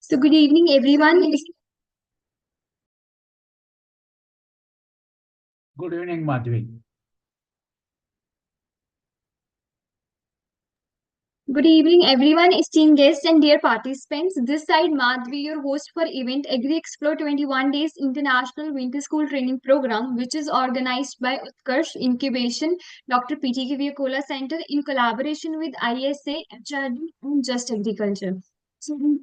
So, good evening, everyone. Good evening, Madhvi. Good evening, everyone, esteemed guests and dear participants. This side Madhvi, your host for event Agri Explore 21 Days International Winter School Training Program, which is organized by Utkarsh Incubation, Dr. P.T.K. Viakola Center in collaboration with ISA, HRD, and Just Agriculture. So, we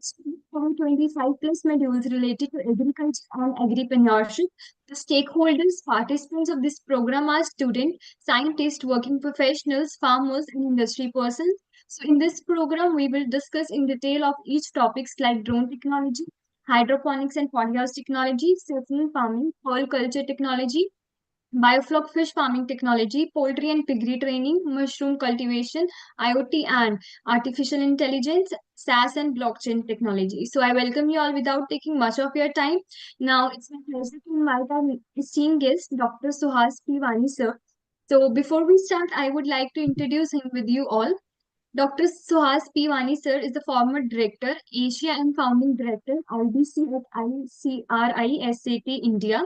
cover 25 plus modules related to agriculture and agripreneurship. The stakeholders, participants of this program are students, scientists, working professionals, farmers, and industry persons. So in this program, we will discuss in detail of each topics like drone technology, hydroponics and polyhouse technology, seasonal farming, soil culture technology, biofloc fish farming technology, poultry and piggery training, mushroom cultivation, IoT and artificial intelligence, SaaS and blockchain technology. So I welcome you all without taking much of your time. Now it's my pleasure to invite our esteemed guest, Dr. Suhas P. Vani sir. So before we start, I would like to introduce him with you all. Dr. Suhas P. Vani sir is the former director, Asia and founding director, IBC at ICRISAT India.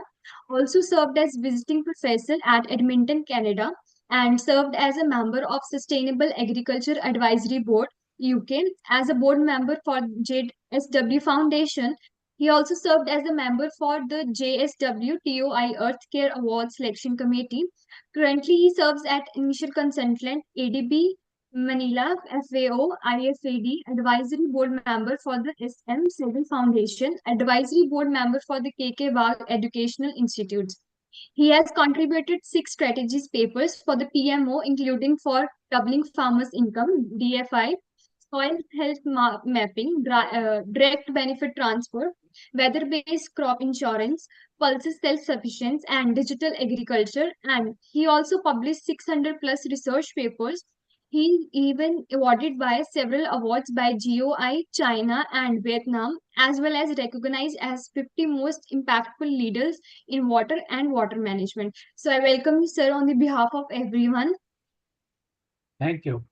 Also served as visiting professor at Edmonton, Canada, and served as a member of Sustainable Agriculture Advisory Board, UK, as a board member for JSW Foundation. He also served as a member for the JSW TOI Earth Care Award Selection Committee. Currently, he serves as initial consultant ADB Manila, FAO, IFAD, Advisory Board Member for the SM Civil Foundation, Advisory Board Member for the KK Wag Educational Institutes. He has contributed 6 strategies papers for the PMO, including for doubling farmers' income, DFI, soil health mapping, direct benefit transfer, weather-based crop insurance, pulses self-sufficiency, and digital agriculture. And he also published 600 plus research papers. He even awarded by several awards by GOI, China, and Vietnam, as well as recognized as 50 most impactful leaders in water and water management. So I welcome you, sir, on the behalf of everyone. Thank you.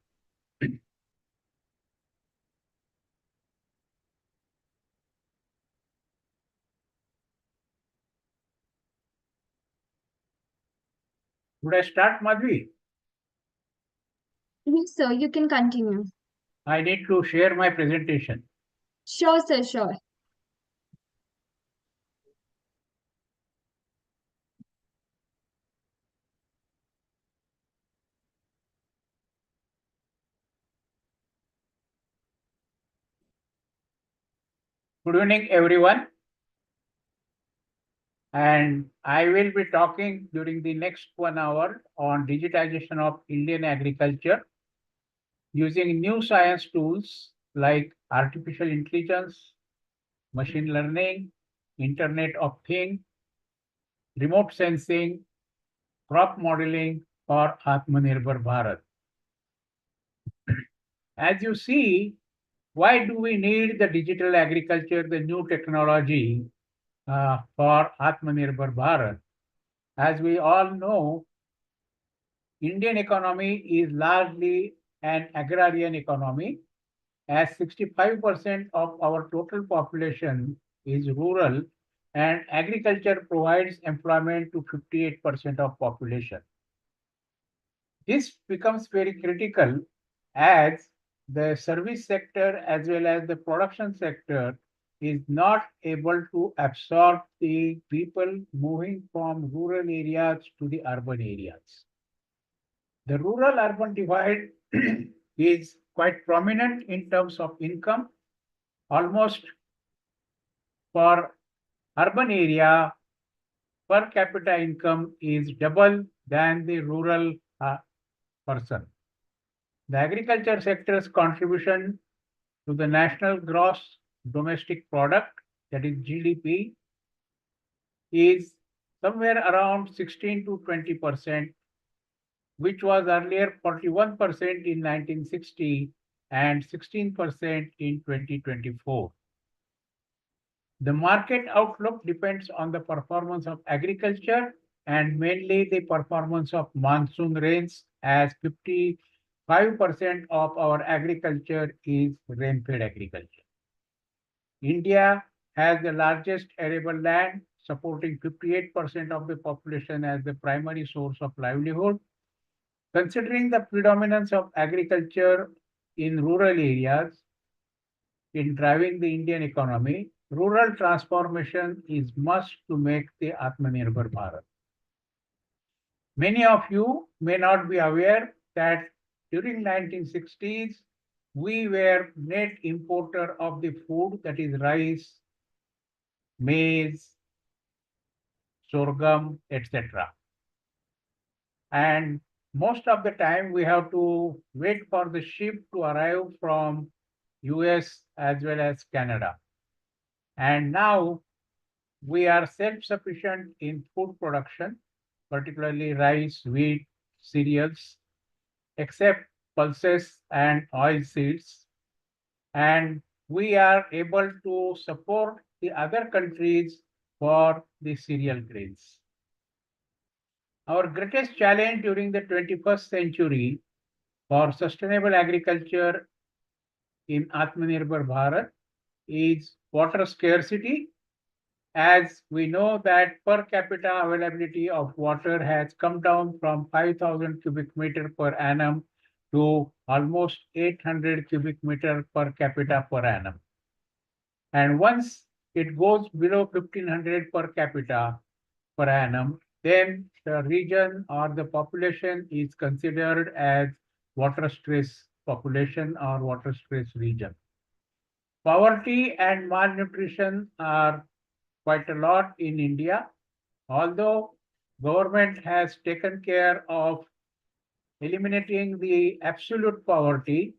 Would I start, Madhvi? Yes, sir, you can continue. I need to share my presentation. Sure, sir, sure. Good evening, everyone. And I will be talking during the next 1 hour on digitization of Indian agriculture using new science tools like artificial intelligence, machine learning, Internet of Things, remote sensing, crop modeling, or Atmanirbhar Bharat. As you see, why do we need the digital agriculture, the new technology for Atmanirbhar Bharat? As we all know, Indian economy is largely an agrarian economy, as 65% of our total population is rural, and agriculture provides employment to 58% of population. This becomes very critical as the service sector as well as the production sector is not able to absorb the people moving from rural areas to the urban areas. The rural urban divide is quite prominent in terms of income. Almost for urban area, per capita income is double than the rural person. The agriculture sector's contribution to the national gross domestic product, that is GDP, is somewhere around 16 to 20%, which was earlier 41% in 1960 and 16% in 2024. The market outlook depends on the performance of agriculture and mainly the performance of monsoon rains, as 55% of our agriculture is rain-fed agriculture. India has the largest arable land, supporting 58% of the population as the primary source of livelihood. Considering the predominance of agriculture in rural areas in driving the Indian economy, rural transformation is must to make the Atmanirbhar Bharat. Many of you may not be aware that during 1960s, we were net importer of the food, that is rice, maize, sorghum, etc. And most of the time we have to wait for the ship to arrive from US as well as Canada. And now we are self-sufficient in food production, particularly rice, wheat, cereals, except pulses and oil seeds. And we are able to support the other countries for the cereal grains. Our greatest challenge during the 21st century for sustainable agriculture in Atmanirbhar Bharat is water scarcity. As we know that per capita availability of water has come down from 5,000 cubic meter per annum to almost 800 cubic meter per capita per annum. And once it goes below 1,500 per capita per annum, then the region or the population is considered as water stress population or water stress region. Poverty and malnutrition are quite a lot in India, although government has taken care of eliminating the absolute poverty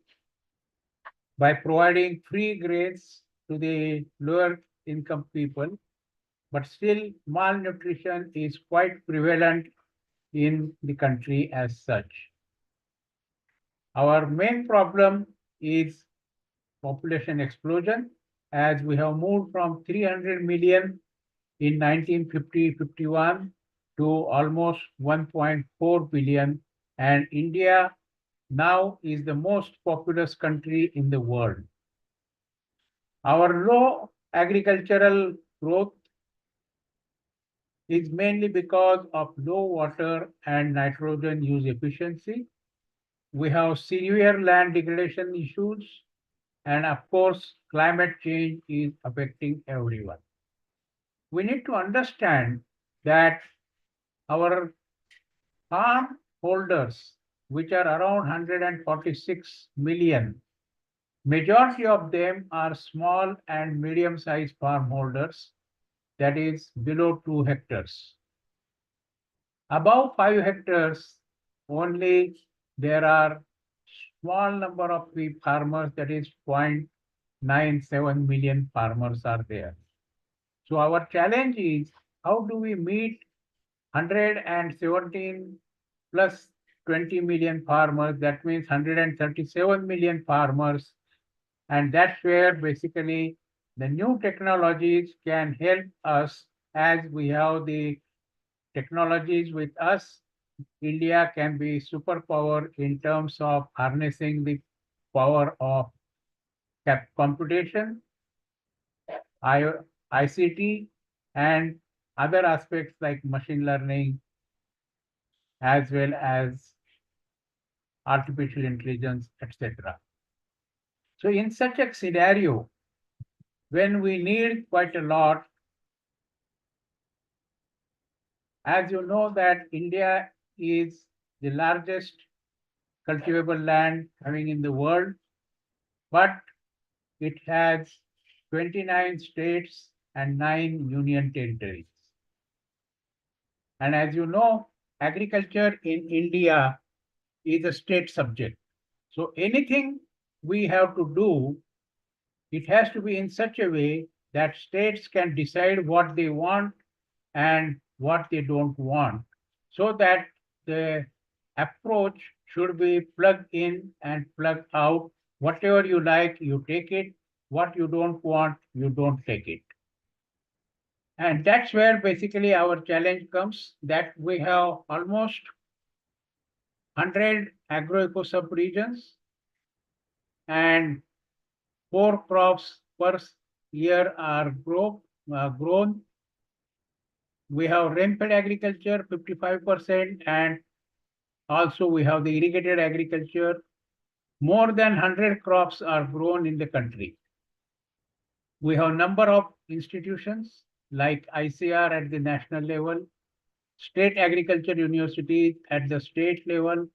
by providing free grades to the lower income people, but still malnutrition is quite prevalent in the country as such. Our main problem is population explosion, as we have moved from 300 million in 1950-51 to almost 1.4 billion, and India now is the most populous country in the world. Our low agricultural growth is mainly because of low water and nitrogen use efficiency. We have severe land degradation issues, and of course, climate change is affecting everyone. We need to understand that our farm holders, which are around 146 million, majority of them are small and medium-sized farm holders, that is below 2 hectares. Above 5 hectares, only there are small number of farmers, that is 0.97 million farmers are there. So our challenge is how do we meet 117 plus 20 million farmers, that means 137 million farmers. And that's where basically the new technologies can help us. As we have the technologies with us, India can be superpower in terms of harnessing the power of computation, ICT, and other aspects like machine learning, as well as artificial intelligence, etc. So in such a scenario, when we need quite a lot, as you know that India is the largest cultivable land having in the world, but it has 29 states and 9 union territories. And as you know, agriculture in India is a state subject. So anything we have to do, it has to be in such a way that states can decide what they want and what they don't want, so that the approach should be plug in and plug out. Whatever you like, you take it. What you don't want, you don't take it. And that's where basically our challenge comes, that we have almost 100 agro-eco sub-regions and 4 crops per year are grown. We have rainfed agriculture 55%, and also we have the irrigated agriculture. More than 100 crops are grown in the country. We have number of institutions like ICAR at the national level, state agriculture universities at the state level,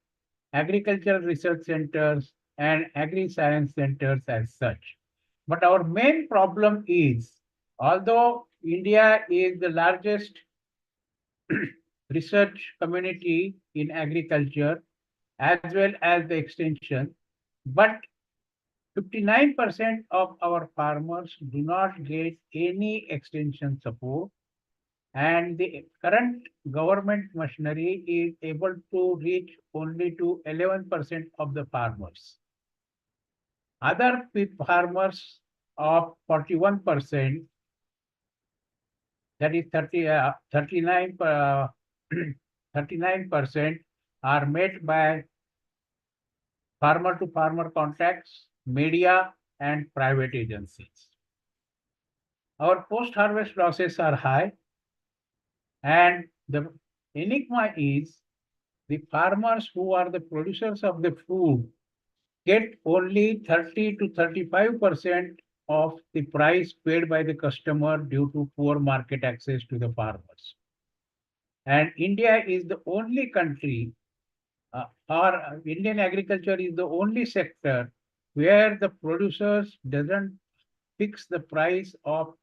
agricultural research centers, and agri-science centers as such. But our main problem is, although India is the largest research community in agriculture as well as the extension, but 59% of our farmers do not get any extension support, and the current government machinery is able to reach only to 11% of the farmers. Other farmers of 41%, that is 39, 39%, are made by farmer to farmer contacts, media, and private agencies. Our post harvest losses are high, and the enigma is the farmers who are the producers of the food get only 30 to 35% of the price paid by the customer due to poor market access to the farmers. And India is the only country, or Indian agriculture is the only sector where the producers doesn't fix the price of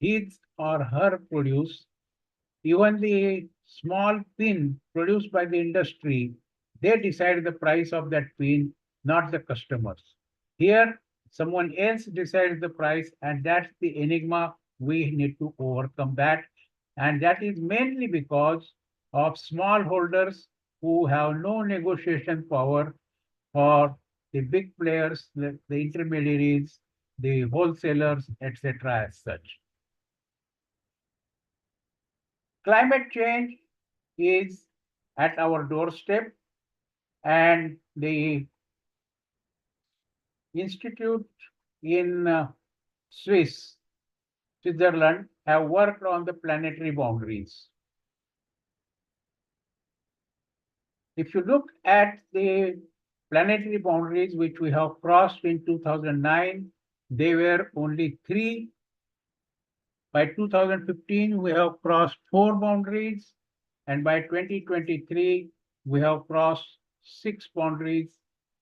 his or her produce. Even the small pin produced by the industry, they decide the price of that pin, not the customers. Here, someone else decides the price, and that's the enigma we need to overcome that. And that is mainly because of smallholders who have no negotiation power for the big players, the intermediaries, the wholesalers, etc. as such. Climate change is at our doorstep, and the institute in Switzerland, have worked on the planetary boundaries. If you look at the planetary boundaries which we have crossed in 2009, they were only three. By 2015, we have crossed four boundaries, and by 2023, we have crossed six boundaries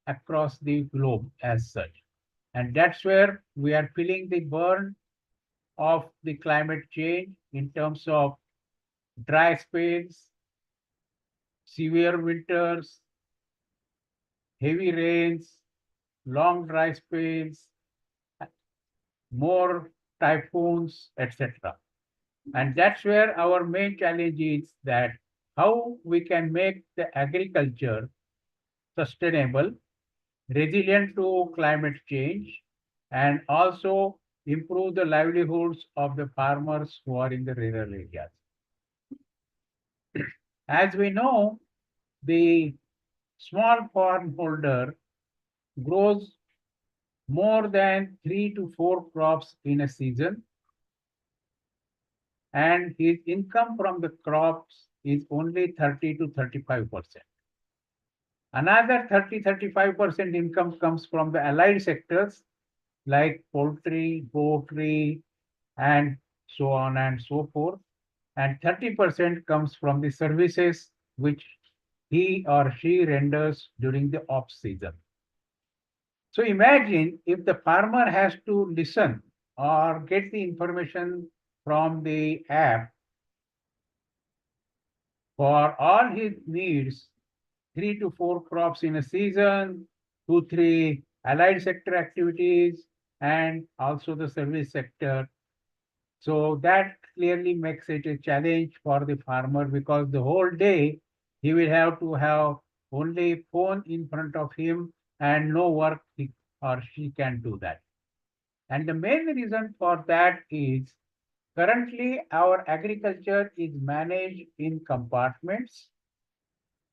across the globe as such. And that's where we are feeling the burn of the climate change in terms of dry spells, severe winters, heavy rains, long dry spells, more typhoons, etc. And that's where our main challenge is, that how we can make the agriculture sustainable, resilient to climate change, and also improve the livelihoods of the farmers who are in the rural areas. As we know, the small farm holder grows more than 3 to 4 crops in a season, and his income from the crops is only 30 to 35%. Another 30-35% income comes from the allied sectors like poultry, poultry, and so on and so forth. And 30% comes from the services which he or she renders during the off season. So imagine if the farmer has to listen or get the information from the app for all his needs, 3 to 4 crops in a season, 2, 3 allied sector activities, and also the service sector. So that clearly makes it a challenge for the farmer, because the whole day he will have to have only phone in front of him and no work he or she can do that. And the main reason for that is, currently our agriculture is managed in compartments.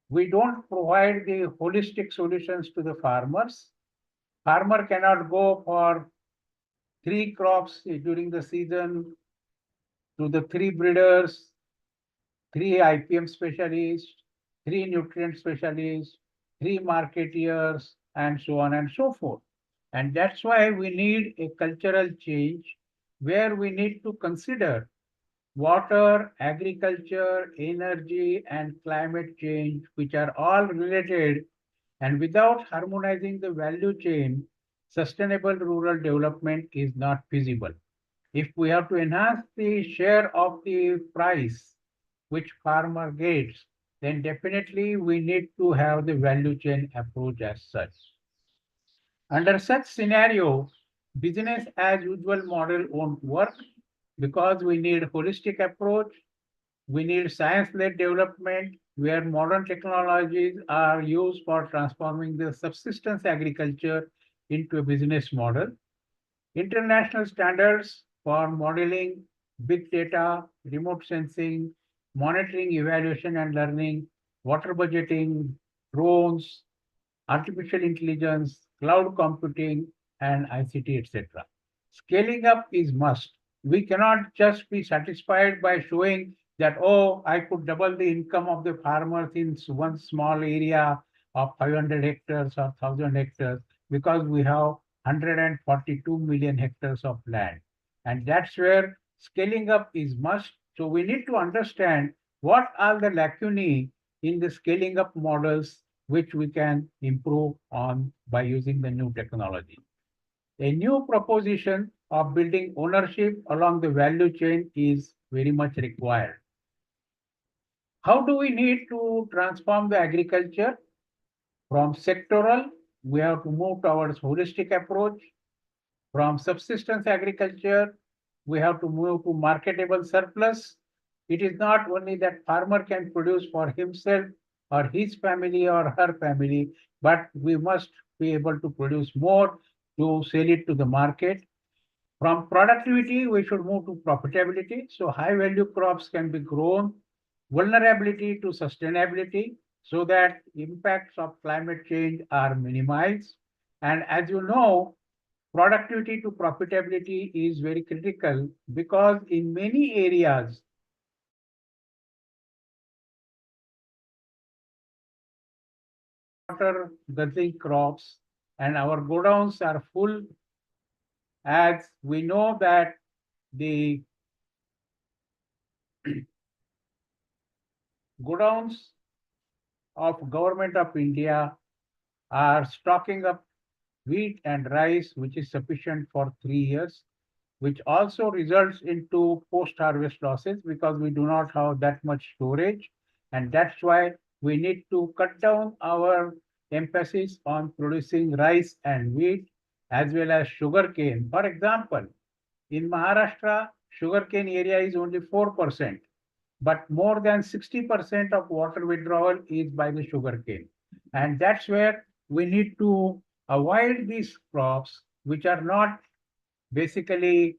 We don't provide the holistic solutions to the farmers. Farmer cannot go for three crops during the season, to the three breeders, three IPM specialists, three nutrient specialists, three marketeers, and so on and so forth. And that's why we need a cultural change where we need to consider water, agriculture, energy, and climate change, which are all related. And without harmonizing the value chain, sustainable rural development is not feasible. If we have to enhance the share of the price which farmer gets, then definitely we need to have the value chain approach as such. Under such scenario, business as usual model won't work because we need holistic approach. We need science-led development where modern technologies are used for transforming the subsistence agriculture into a business model. International standards for modeling, big data, remote sensing, monitoring, evaluation and learning, water budgeting, drones, artificial intelligence, cloud computing, and ICT, etc. Scaling up is must. We cannot just be satisfied by showing that, oh, I could double the income of the farmers in one small area of 500 hectares or 1,000 hectares because we have 142 million hectares of land. And that's where scaling up is must. So we need to understand what are the lacunae in the scaling up models which we can improve on by using the new technology. A new proposition of building ownership along the value chain is very much required. How do we need to transform the agriculture? From sectoral, we have to move towards holistic approach. From subsistence agriculture, we have to move to marketable surplus. It is not only that farmer can produce for himself or his family or her family, but we must be able to produce more to sell it to the market. From productivity, we should move to profitability. So high value crops can be grown, vulnerability to sustainability, so that impacts of climate change are minimized. And as you know, productivity to profitability is very critical because in many areas, water guzzling crops and our godowns are full, as we know that the godowns of government of India are stocking up wheat and rice, which is sufficient for 3 years, which also results into post-harvest losses because we do not have that much storage. And that's why we need to cut down our emphasis on producing rice and wheat as well as sugarcane. For example, in Maharashtra, sugarcane area is only 4%, but more than 60% of water withdrawal is by the sugarcane. And that's where we need to avoid these crops, which are not basically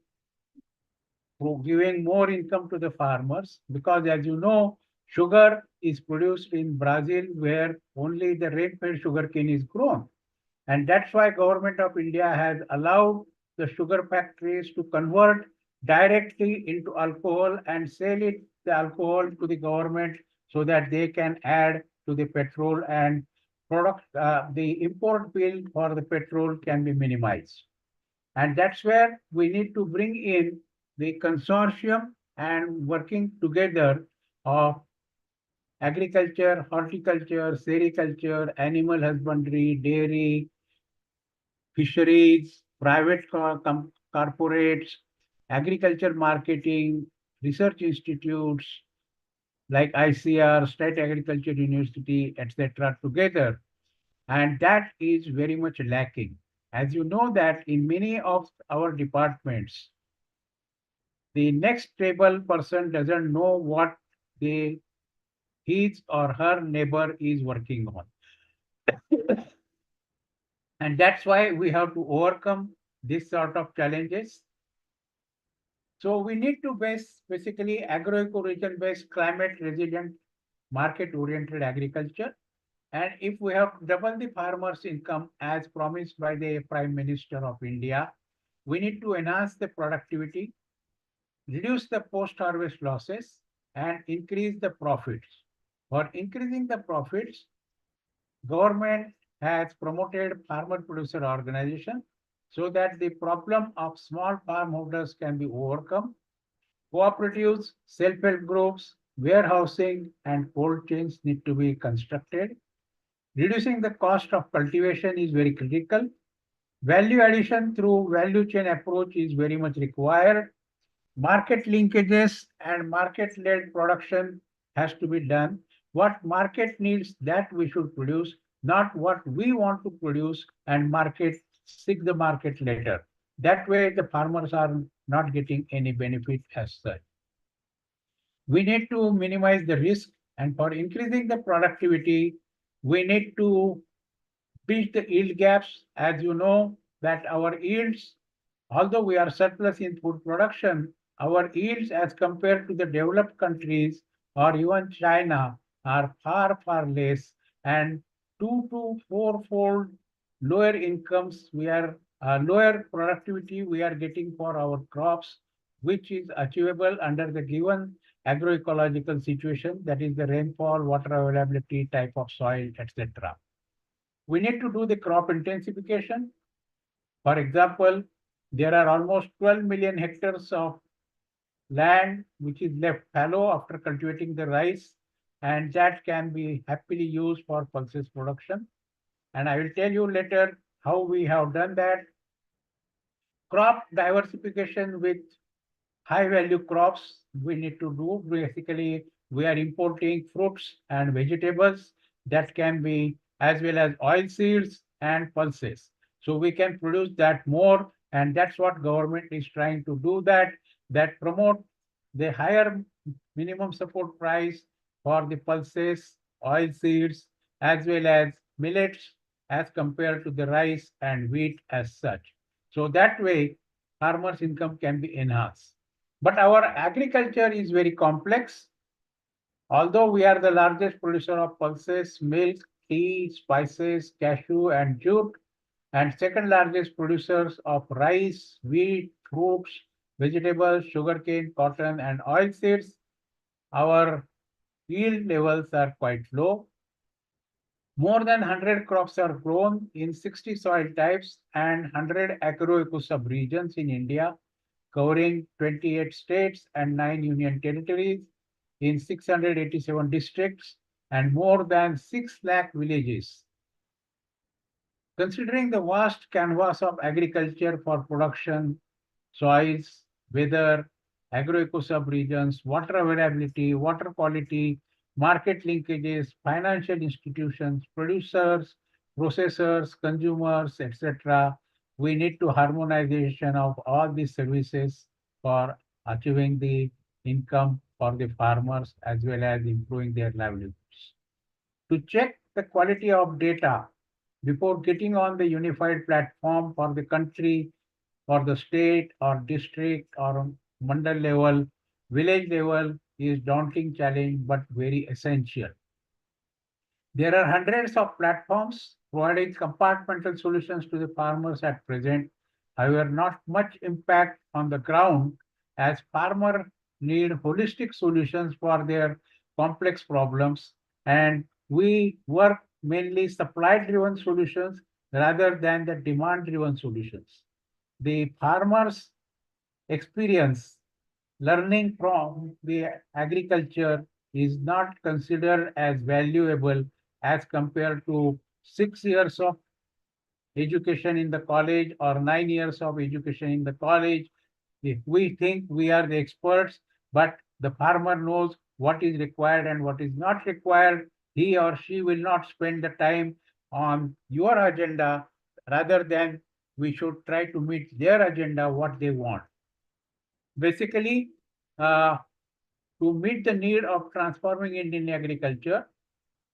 giving more income to the farmers, because as you know, sugar is produced in Brazil where only the rainfed sugarcane is grown. And that's why government of India has allowed the sugar factories to convert directly into alcohol and sell it the alcohol to the government so that they can add to the petrol and product the import bill for the petrol can be minimized. And that's where we need to bring in the consortium and working together of agriculture, horticulture, sericulture, animal husbandry, dairy, fisheries, private corporates, agriculture marketing, research institutes like ICAR, State Agriculture University, etc. together. And that is very much lacking. As you know that in many of our departments, the next table person doesn't know what the his or her neighbor is working on. And that's why we have to overcome this sort of challenges. So we need to basically agroecoregion based climate resilient market oriented agriculture. And if we have double the farmers income as promised by the Prime Minister of India, We need to enhance the productivity, reduce the post-harvest losses, and increase the profits. For increasing the profits, government has promoted farmer producer organization so that the problem of small farm holders can be overcome. Cooperatives, self-help groups, warehousing, and cold chains need to be constructed. Reducing the cost of cultivation is very critical. Value addition through value chain approach is very much required. Market linkages and market-led production has to be done. What market needs, that we should produce, not what we want to produce and market seek the market later. That way the farmers are not getting any benefit as such. We need to minimize the risk, and for increasing the productivity, we need to bridge the yield gaps. As you know, that our yields, although we are surplus in food production, our yields as compared to the developed countries or even China are far, far less, and 2 to 4-fold lower incomes we are lower productivity we are getting for our crops, which is achievable under the given agroecological situation, that is the rainfall, water availability, type of soil, etc. We need to do the crop intensification. For example, there are almost 12 million hectares of land which is left fallow after cultivating the rice, and that can be happily used for pulses production. And I will tell you later how we have done that. Crop diversification with high value crops we need to do. Basically, we are importing fruits and vegetables that can be as well as oil seeds and pulses. So we can produce that more, and that's what government is trying to do, that promote the higher minimum support price for the pulses, oil seeds, as well as millets as compared to the rice and wheat as such. So that way farmers' income can be enhanced. But our agriculture is very complex. Although we are the largest producer of pulses, milk, tea, spices, cashew, and jute, and second largest producers of rice, wheat, fruits, vegetables, sugarcane, cotton, and oilseeds, our yield levels are quite low. More than 100 crops are grown in 60 soil types and 100 agroeco sub-regions in India, covering 28 states and 9 union territories in 687 districts and more than 6 lakh villages. Considering the vast canvas of agriculture for production, soils, weather, agroeco sub-regions, water availability, water quality, market linkages, financial institutions, producers, processors, consumers, etc., we need to harmonization of all these services for achieving the income for the farmers as well as improving their livelihoods. To check the quality of data before getting on the unified platform for the country, for the state or district or mandal level, village level is daunting challenge but very essential. There are hundreds of platforms providing compartmental solutions to the farmers at present. However, not much impact on the ground as farmers need holistic solutions for their complex problems, and we work mainly supply driven solutions rather than the demand driven solutions. The farmers experience learning from the agriculture is not considered as valuable as compared to 6 years of education in the college or 9 years of education in the college. If we think we are the experts, but the farmer knows what is required and what is not required, he or she will not spend the time on your agenda rather than we should try to meet their agenda, what they want. Basically, uh, to meet the need of transforming Indian agriculture,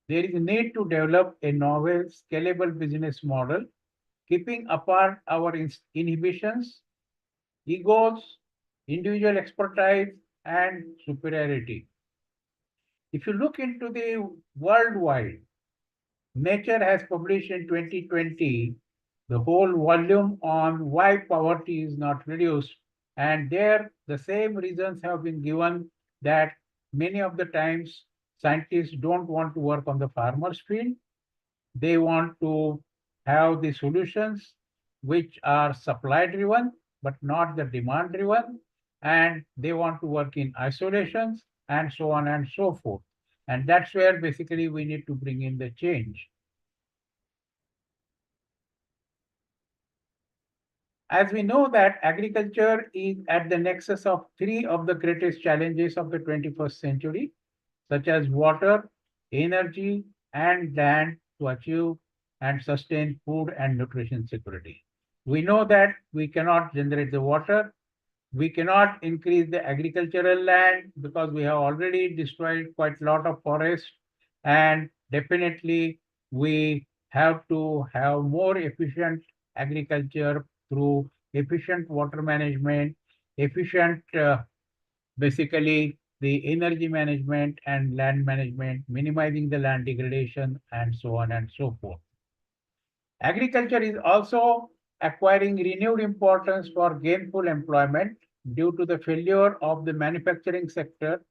there is a need to develop a novel, scalable business model, keeping apart our inhibitions, egos, individual expertise, and superiority. If you look into the worldwide, Nature has published in 2020 the whole volume on why poverty is not reduced. And there, the same reasons have been given that many of the times scientists don't want to work on the farmer's field. They want to have the solutions which are supply driven, but not the demand driven. And they want to work in isolations and so on and so forth. And that's where basically we need to bring in the change. As we know that agriculture is at the nexus of three of the greatest challenges of the 21st century, such as water, energy, and land to achieve and sustain food and nutrition security. We know that we cannot generate the water, we cannot increase the agricultural land because we have already destroyed quite a lot of forest, and definitely we have to have more efficient agriculture through efficient water management, efficient basically the energy management and land management, minimizing the land degradation, and so on and so forth. Agriculture is also acquiring renewed importance for gainful employment due to the failure of the manufacturing sector,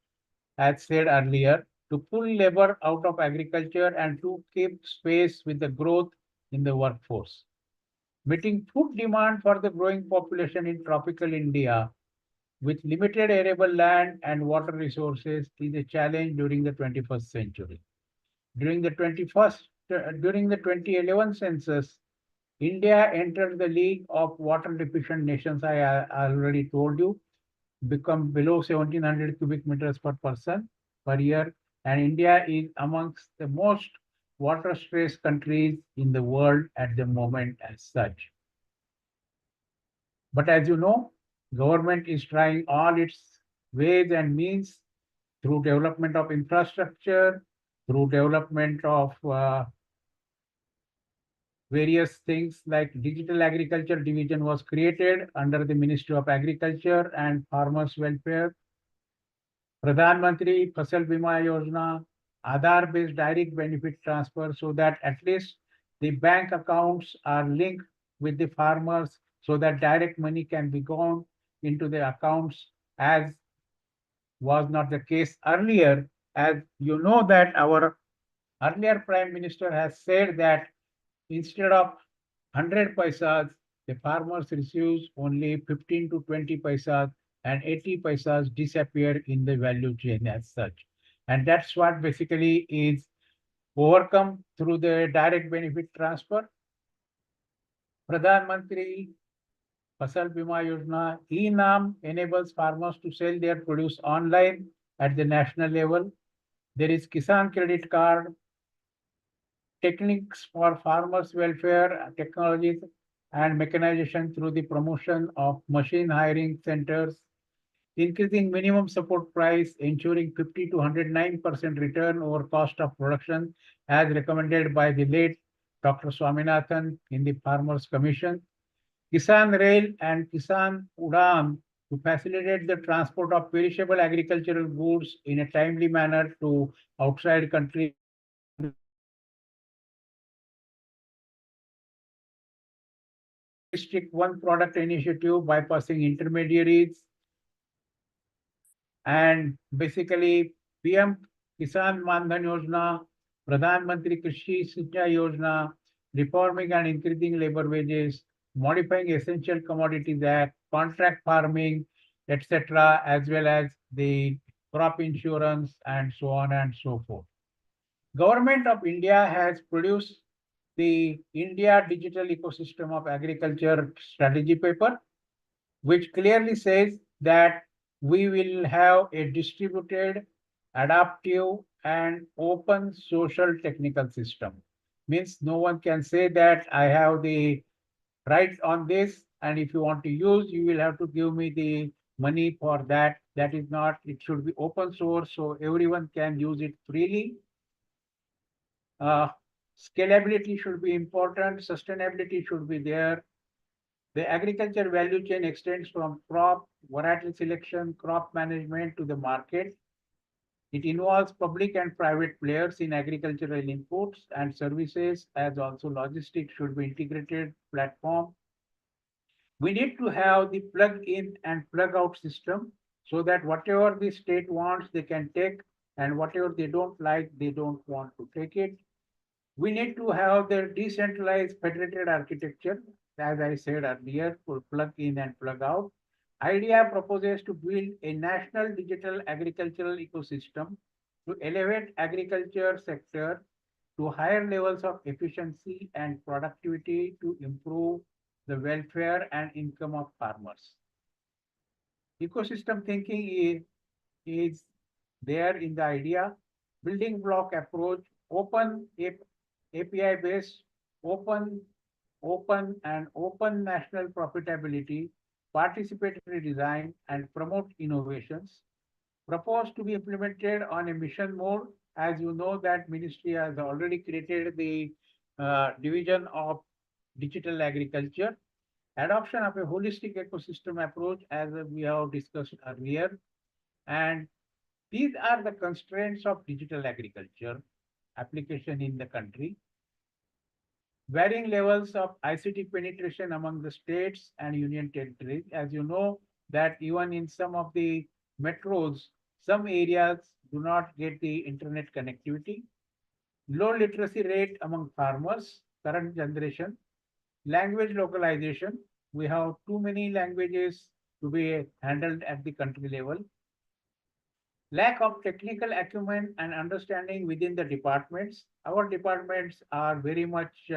as said earlier, to pull labor out of agriculture and to keep space with the growth in the workforce. Meeting food demand for the growing population in tropical India with limited arable land and water resources is a challenge during the 21st century. During the 2011 census, India entered the League of Water Deficient Nations. I already told you, become below 1700 cubic meters per person per year, and India is amongst the most water stressed countries in the world at the moment as such. But as you know, government is trying all its ways and means through development of infrastructure, through development of various things like digital agriculture division was created under the Ministry of Agriculture and Farmers Welfare. Pradhan Mantri Fasal Bima Yojana, Aadhaar based direct benefit transfer, so that at least the bank accounts are linked with the farmers so that direct money can be gone into the accounts, as was not the case earlier. As you know that our earlier Prime Minister has said that instead of 100 paisas, the farmers receives only 15 to 20 paisas, and 80 paisas disappear in the value chain as such. And that's what basically is overcome through the direct benefit transfer. Pradhan Mantri Fasal Bima Yojana, e-NAM enables farmers to sell their produce online at the national level. There is Kisan Credit Card, techniques for farmers' welfare, technologies, and mechanization through the promotion of machine hiring centers, increasing minimum support price, ensuring 50 to 109% return over cost of production, as recommended by the late Dr. Swaminathan in the Farmers Commission. Kisan Rail and Kisan Udan to facilitate the transport of perishable agricultural goods in a timely manner to outside countries district one product initiative bypassing intermediaries, and basically PM Kisan Mandhan Yojana, Pradhan Mantri Krishi Sinchai Yojana, reforming and increasing labor wages, modifying Essential Commodities Act, contract farming, etc., as well as the crop insurance and so on and so forth. Government of India has produced the India Digital Ecosystem of Agriculture strategy paper, which clearly says that we will have a distributed, adaptive, and open social technical system. Means no one can say that I have the right on this, and if you want to use, you will have to give me the money for that. That is not, it should be open source so everyone can use it freely. Uh, Scalability should be important, sustainability should be there. The agriculture value chain extends from crop, variety selection, crop management to the market. It involves public and private players in agricultural inputs and services, as also logistics should be integrated platform. We need to have the plug in and plug out system so that whatever the state wants, they can take, and whatever they don't like, they don't want to take it. We need to have the decentralized federated architecture, as I said earlier, for plug in and plug out. IDEA proposes to build a national digital agricultural ecosystem to elevate agriculture sector to higher levels of efficiency and productivity to improve the welfare and income of farmers. Ecosystem thinking is there in the idea, building block approach, API based, open, open national profitability, participatory design, and promote innovations. Proposed to be implemented on a mission mode. As you know, that ministry has already created the division of digital agriculture. Adoption of a holistic ecosystem approach, as we have discussed earlier, and these are the constraints of digital agriculture application in the country. Varying levels of ICT penetration among the states and union territories. As you know, that even in some of the metros, some areas do not get the internet connectivity. Low literacy rate among farmers, current generation. Language localization. We have too many languages to be handled at the country level. Lack of technical acumen and understanding within the departments. Our departments are very much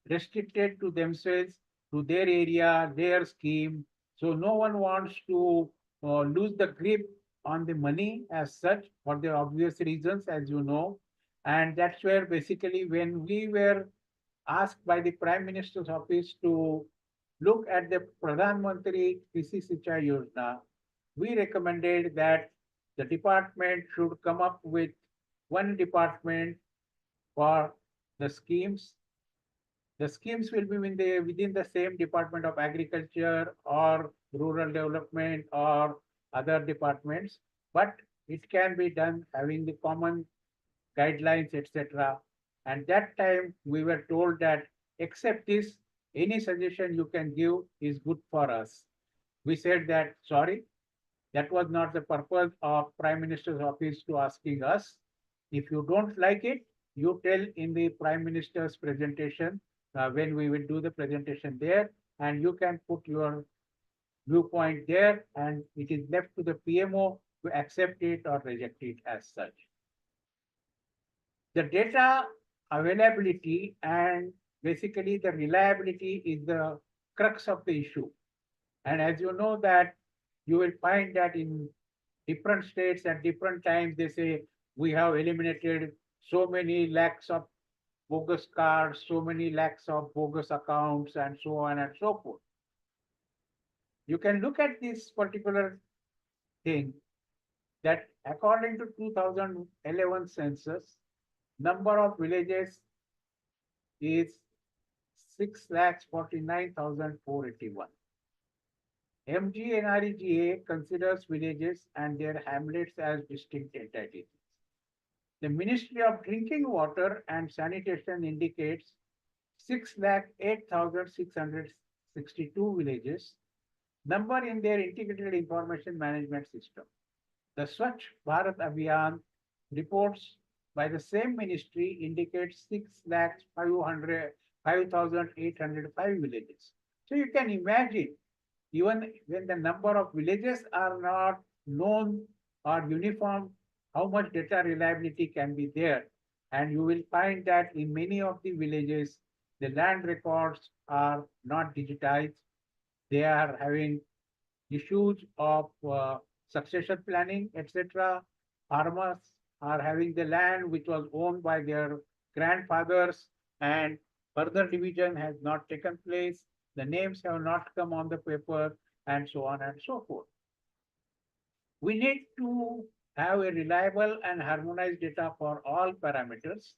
restricted to themselves, to their area, their scheme. So no one wants to lose the grip on the money as such for the obvious reasons, as you know. And that's where basically when we were asked by the Prime Minister's office to look at the Pradhan Mantri Krisi Sinchai Yojana, we recommended that the department should come up with one department for the schemes. The schemes will be within the same Department of Agriculture or Rural Development or other departments, but it can be done having the common guidelines, etc. And that time we were told that except this, any suggestion you can give is good for us. We said that sorry, that was not the purpose of Prime Minister's office to asking us. If you don't like it, you tell in the Prime Minister's presentation when we will do the presentation there, and you can put your viewpoint there, and it is left to the PMO to accept it or reject it as such. The data availability and basically the reliability is the crux of the issue. And as you know that you will find that in different states at different times, they say we have eliminated so many lakhs of bogus cards, so many lakhs of bogus accounts, and so on and so forth. You can look at this particular thing that according to 2011 census, number of villages is 6,49,481. MGNREGA considers villages and their hamlets as distinct entities. The Ministry of Drinking Water and Sanitation indicates 6,08,662 villages, number in their integrated information management system. The Swachh Bharat Abhiyan reports by the same ministry indicates 6,5,805 villages. So you can imagine, even when the number of villages are not known or uniform, how much data reliability can be there. And you will find that in many of the villages, the land records are not digitized. They are having issues of succession planning, etc. Farmers are having the land which was owned by their grandfathers, and further division has not taken place. The names have not come on the paper, and so on and so forth. We need to have a reliable and harmonized data for all parameters.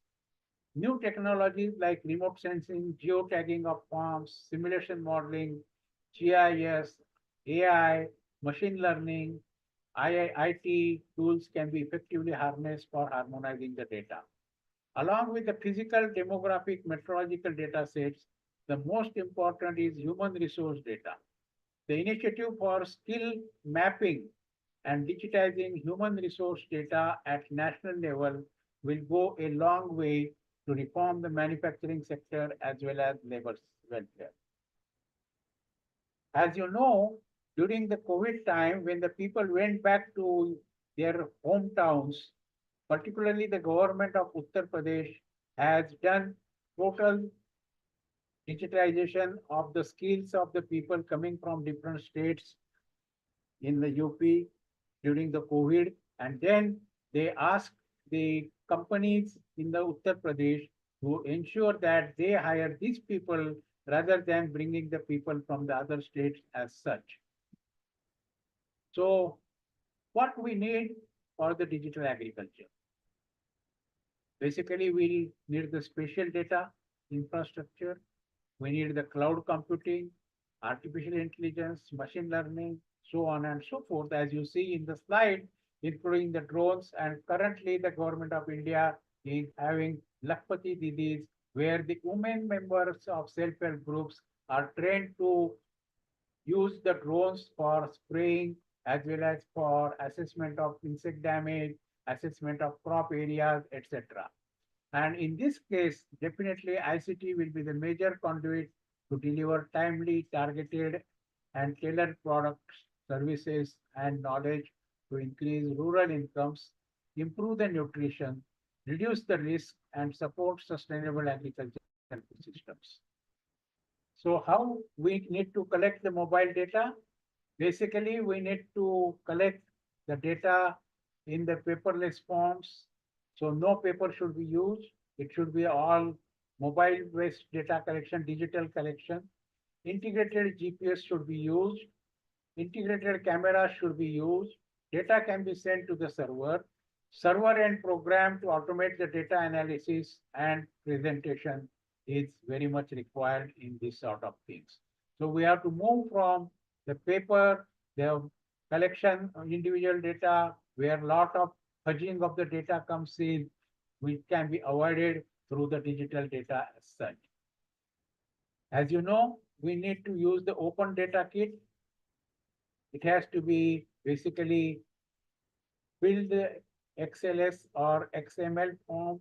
New technologies like remote sensing, geotagging of farms, simulation modeling, GIS, AI, machine learning IIT tools can be effectively harnessed for harmonizing the data. Along with the physical, demographic, meteorological data sets, the most important is human resource data. The initiative for skill mapping and digitizing human resource data at national level will go a long way to reform the manufacturing sector as well as labor welfare. As you know, during the COVID time, when the people went back to their hometowns, particularly the government of Uttar Pradesh has done total digitization of the skills of the people coming from different states in the UP during the COVID. And then they asked the companies in the Uttar Pradesh to ensure that they hire these people rather than bringing the people from the other states as such. So what we need for the digital agriculture? Basically, we need the spatial data infrastructure. We need the cloud computing, artificial intelligence, machine learning, so on and so forth, as you see in the slide, including the drones. And currently, the government of India is having Lakpati Didis, where the women members of self-help groups are trained to use the drones for spraying as well as for assessment of insect damage, assessment of crop areas, etc. And in this case, definitely ICT will be the major conduit to deliver timely, targeted, and tailored products, services, and knowledge to increase rural incomes, improve the nutrition, reduce the risk, and support sustainable agricultural systems. So how we need to collect the mobile data? Basically, we need to collect the data in the paperless forms. So no paper should be used. It should be all mobile-based data collection, digital collection. Integrated GPS should be used. Integrated cameras should be used. Data can be sent to the server. Server and program to automate the data analysis and presentation is very much required in this sort of things. So we have to move from the paper, the collection of individual data, where a lot of fudging of the data comes in, which can be avoided through the digital data as such. As you know, we need to use the open data kit. It has to be basically build the XLS or XML form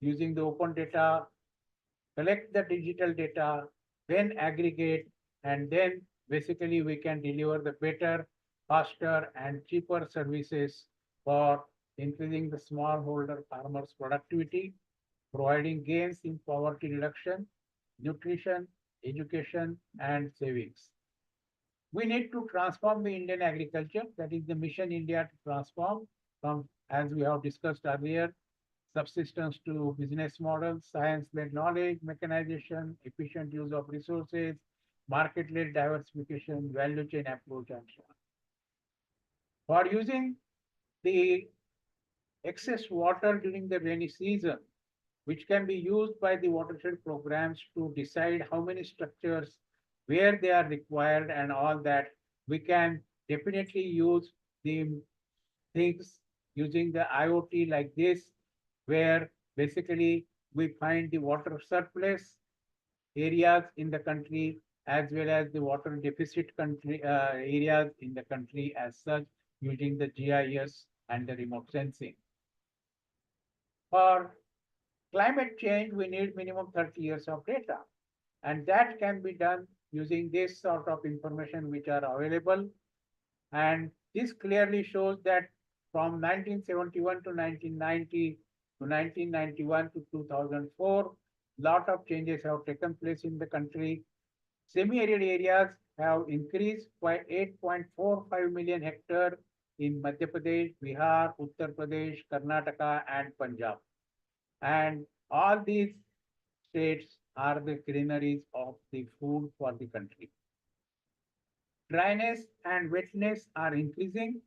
using the open data, collect the digital data, then aggregate, and then basically we can deliver the better, faster, and cheaper services for increasing the smallholder farmers' productivity, providing gains in poverty reduction, nutrition, education, and savings. We need to transform the Indian agriculture. That is the mission India to transform from, as we have discussed earlier, subsistence to business models, science-led knowledge, mechanization, efficient use of resources, market-led diversification, value chain approach, and so on. For using the excess water during the rainy season, which can be used by the watershed programs to decide how many structures, where they are required, and all that, we can definitely use the things using the IoT like this, where basically we find the water surplus areas in the country as well as the water deficit country areas in the country as such, using the GIS and the remote sensing. For climate change, we need minimum 30 years of data, and that can be done using this sort of information which are available. And this clearly shows that from 1971 to 1990 to 1991 to 2004, lot of changes have taken place in the country. Semi-arid areas have increased by 8.45 million hectares in Madhya Pradesh, Bihar, Uttar Pradesh, Karnataka, and Punjab. And all these states are the granaries of the food for the country. Dryness and wetness are increasing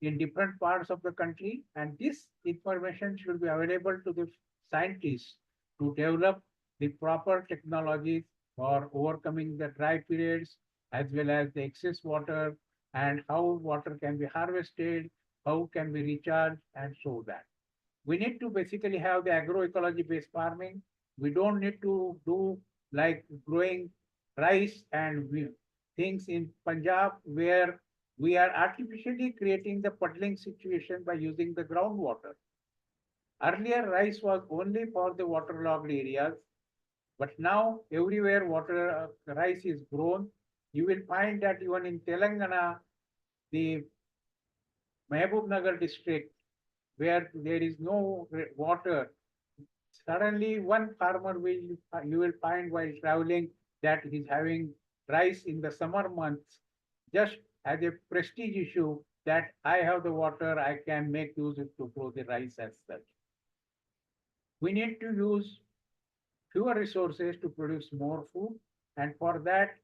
in different parts of the country, and this information should be available to the scientists to develop the proper technologies for overcoming the dry periods as well as the excess water, and how water can be harvested, how can be recharged, and so that. We need to basically have the agroecology based farming. We don't need to do like growing rice and things in Punjab where we are artificially creating the puddling situation by using the groundwater. Earlier, rice was only for the waterlogged areas, but now everywhere water rice is grown. You will find that even in Telangana, the Mehbubnagar district, where there is no water, suddenly one farmer will you will find while traveling that he's having rice in the summer months just as a prestige issue that I have the water, I can make use of to grow the rice as such. We need to use fewer resources to produce more food, and for that,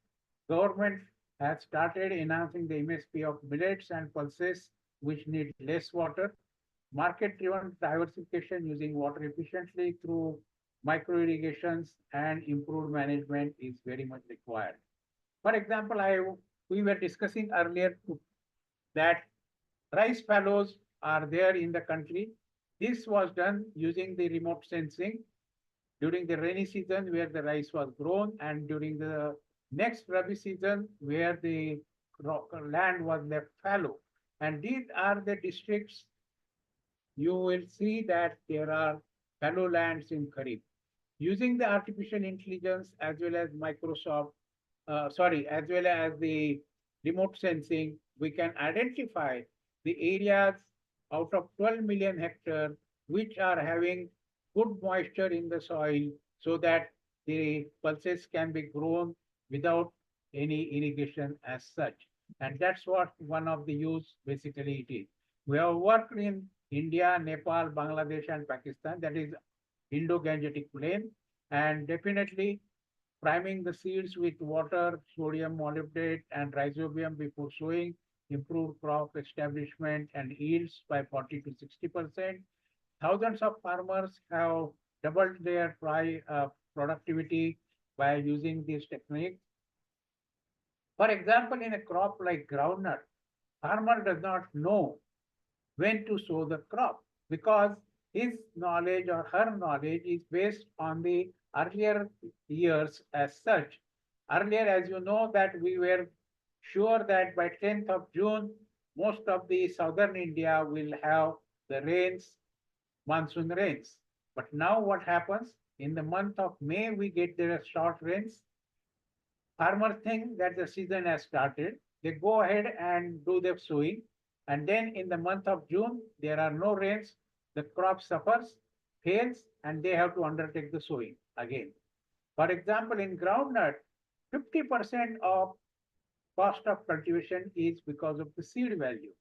government has started enhancing the MSP of millets and pulses which need less water. Market-driven diversification using water efficiently through micro irrigations and improved management is very much required. For example, we were discussing earlier that rice fallows are there in the country. This was done using the remote sensing during the rainy season where the rice was grown and during the next Rabi season where the land was left fallow. And these are the districts you will see that there are fallow lands in Kharif. Using the artificial intelligence as well as as well as the remote sensing, we can identify the areas out of 12 million hectares which are having good moisture in the soil so that the pulses can be grown without any irrigation as such. And that's what one of the use basically it is. We have worked in India, Nepal, Bangladesh, and Pakistan, that is Indo-Gangetic plain, and definitely priming the seeds with water, sodium molybdate, and rhizobium before sowing, improve crop establishment and yields by 40 to 60%. Thousands of farmers have doubled their productivity by using these techniques. For example, in a crop like groundnut, farmer does not know when to sow the crop because his knowledge or her knowledge is based on the earlier years as such. Earlier, as you know, that we were sure that by 10th of June, most of the southern India will have the rains, monsoon rains. But now what happens? In the month of May, we get the short rains. Farmers think that the season has started. They go ahead and do the sowing. And then in the month of June, there are no rains. The crop suffers, fails, and they have to undertake the sowing again. For example, in groundnut, 50% of cost of cultivation is because of the seed value.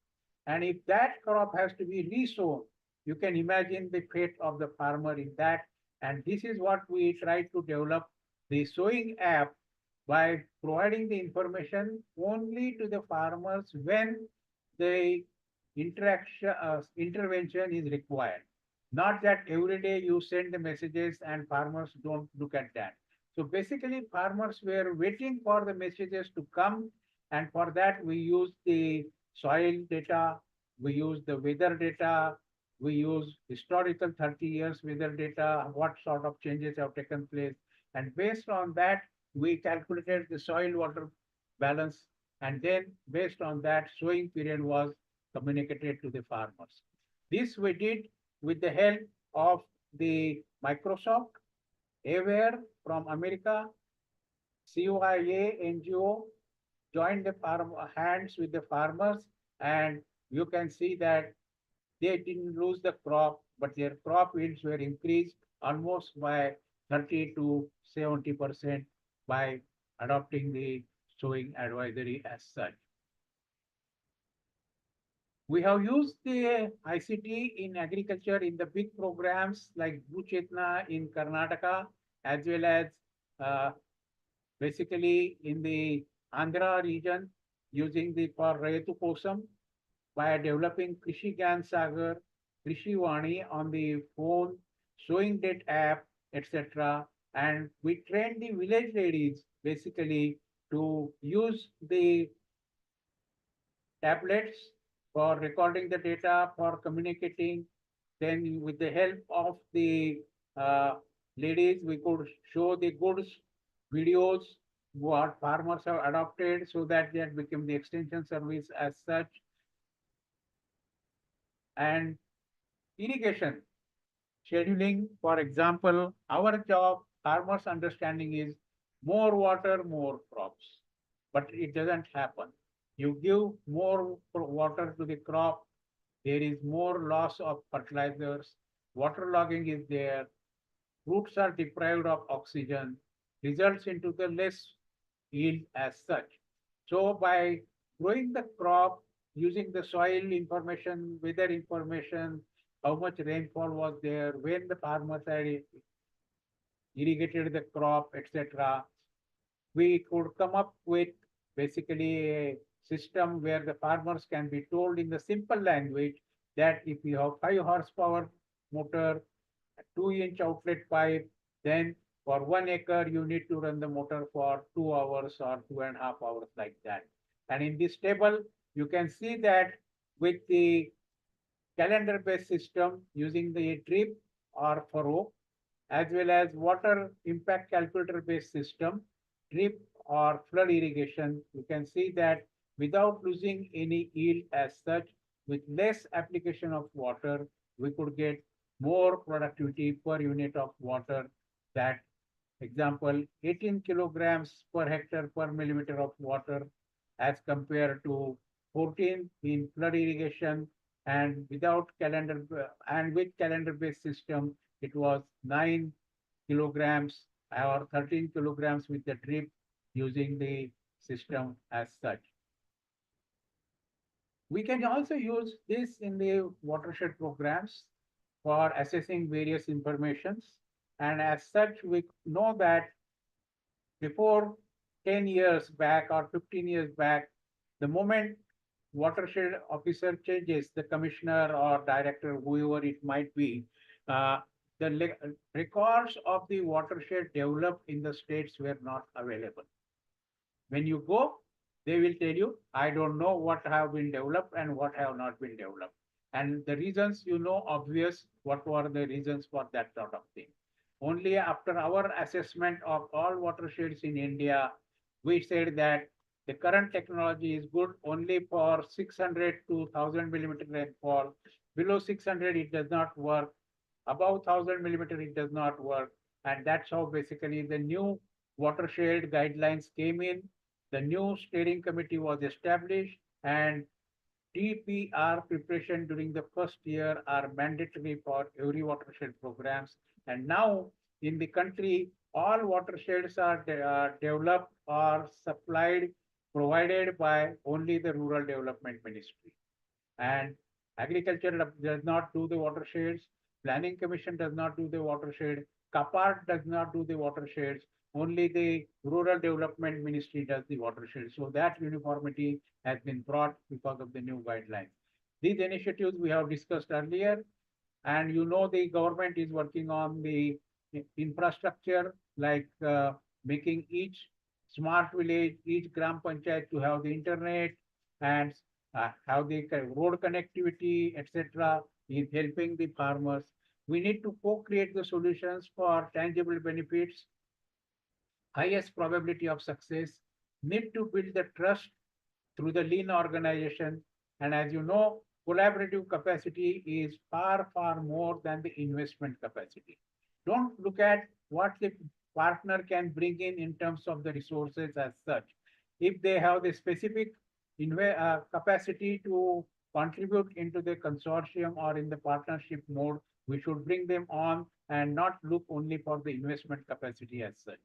And if that crop has to be resown, you can imagine the fate of the farmer in that. And this is what we try to develop the sowing app by providing the information only to the farmers when the intervention is required. Not that every day you send the messages and farmers don't look at that. So basically, farmers were waiting for the messages to come, and for that we use the soil data, we use the weather data, we use historical 30 years weather data, what sort of changes have taken place, and based on that we calculated the soil water balance, and then based on that sowing period was communicated to the farmers. This we did with the help of the Microsoft, Aware from America, COIA NGO joined the hands with the farmers, and you can see that they didn't lose the crop, but their crop yields were increased almost by 30 to 70% by adopting the sowing advisory as such. We have used the ICT in agriculture in the big programs like Bhuchetna in Karnataka, as well as uh, basically in the Andhra region using the for Raitu Kosam by developing Krishi Gyan Sagar, Krishi Vani on the phone, showing that app, etc. And we train the village ladies basically to use the tablets for recording the data, for communicating. Then with the help of the uh, ladies, we could show the goods, videos, what farmers have adopted so that that became the extension service as such. And irrigation, scheduling, for example, our job, farmers' understanding is more water, more crops. But it doesn't happen. You give more water to the crop, there is more loss of fertilizers, waterlogging is there, roots are deprived of oxygen, results into the less yield as such. So by growing the crop, using the soil information, weather information, how much rainfall was there, when the farmers had irrigated the crop, etc., we could come up with basically a system where the farmers can be told in the simple language that if you have 5 horsepower motor, 2-inch outlet pipe, then for 1 acre you need to run the motor for 2 hours or 2.5 hours like that. And in this table, you can see that with the calendar based system using the drip or furrow, as well as water impact calculator based system, drip or flood irrigation, you can see that without losing any yield as such, with less application of water, we could get more productivity per unit of water. That example, 18 kilograms per hectare per millimeter of water as compared to 14 in flood irrigation, and without calendar and with calendar based system it was 9 kilograms or 13 kilograms with the drip using the system as such. We can also use this in the watershed programs for assessing various informations. And as such, we know that before 10 years back or 15 years back, the moment watershed officer changes, the commissioner or director, whoever it might be, uh, the records of the watershed developed in the states were not available. When you go, they will tell you, I don't know what have been developed and what have not been developed. And the reasons, obvious, what were the reasons for that sort of thing. Only after our assessment of all watersheds in India, we said that the current technology is good only for 600 to 1000 millimeter rainfall. Below 600, it does not work. Above 1000 millimeter, it does not work. And that's how basically the new watershed guidelines came in. The new steering committee was established, and DPR preparation during the first year are mandatory for every watershed programs. And now in the country, all watersheds are developed or supplied, provided by only the Rural Development Ministry. And agriculture does not do the watersheds, planning commission does not do the watershed, CAPART does not do the watersheds, only the rural development ministry does the watershed. So that uniformity has been brought because of the new guidelines. These initiatives we have discussed earlier, and the government is working on the infrastructure like making each smart village, each gram panchayat to have the internet and have the road connectivity, etc. is helping the farmers. We need to co-create the solutions for tangible benefits, highest probability of success, need to build the trust through the lean organization. And as you know, collaborative capacity is far, far more than the investment capacity. Don't look at what the partner can bring in terms of the resources as such. If they have the specific capacity to contribute into the consortium or in the partnership mode, we should bring them on and not look only for the investment capacity as such.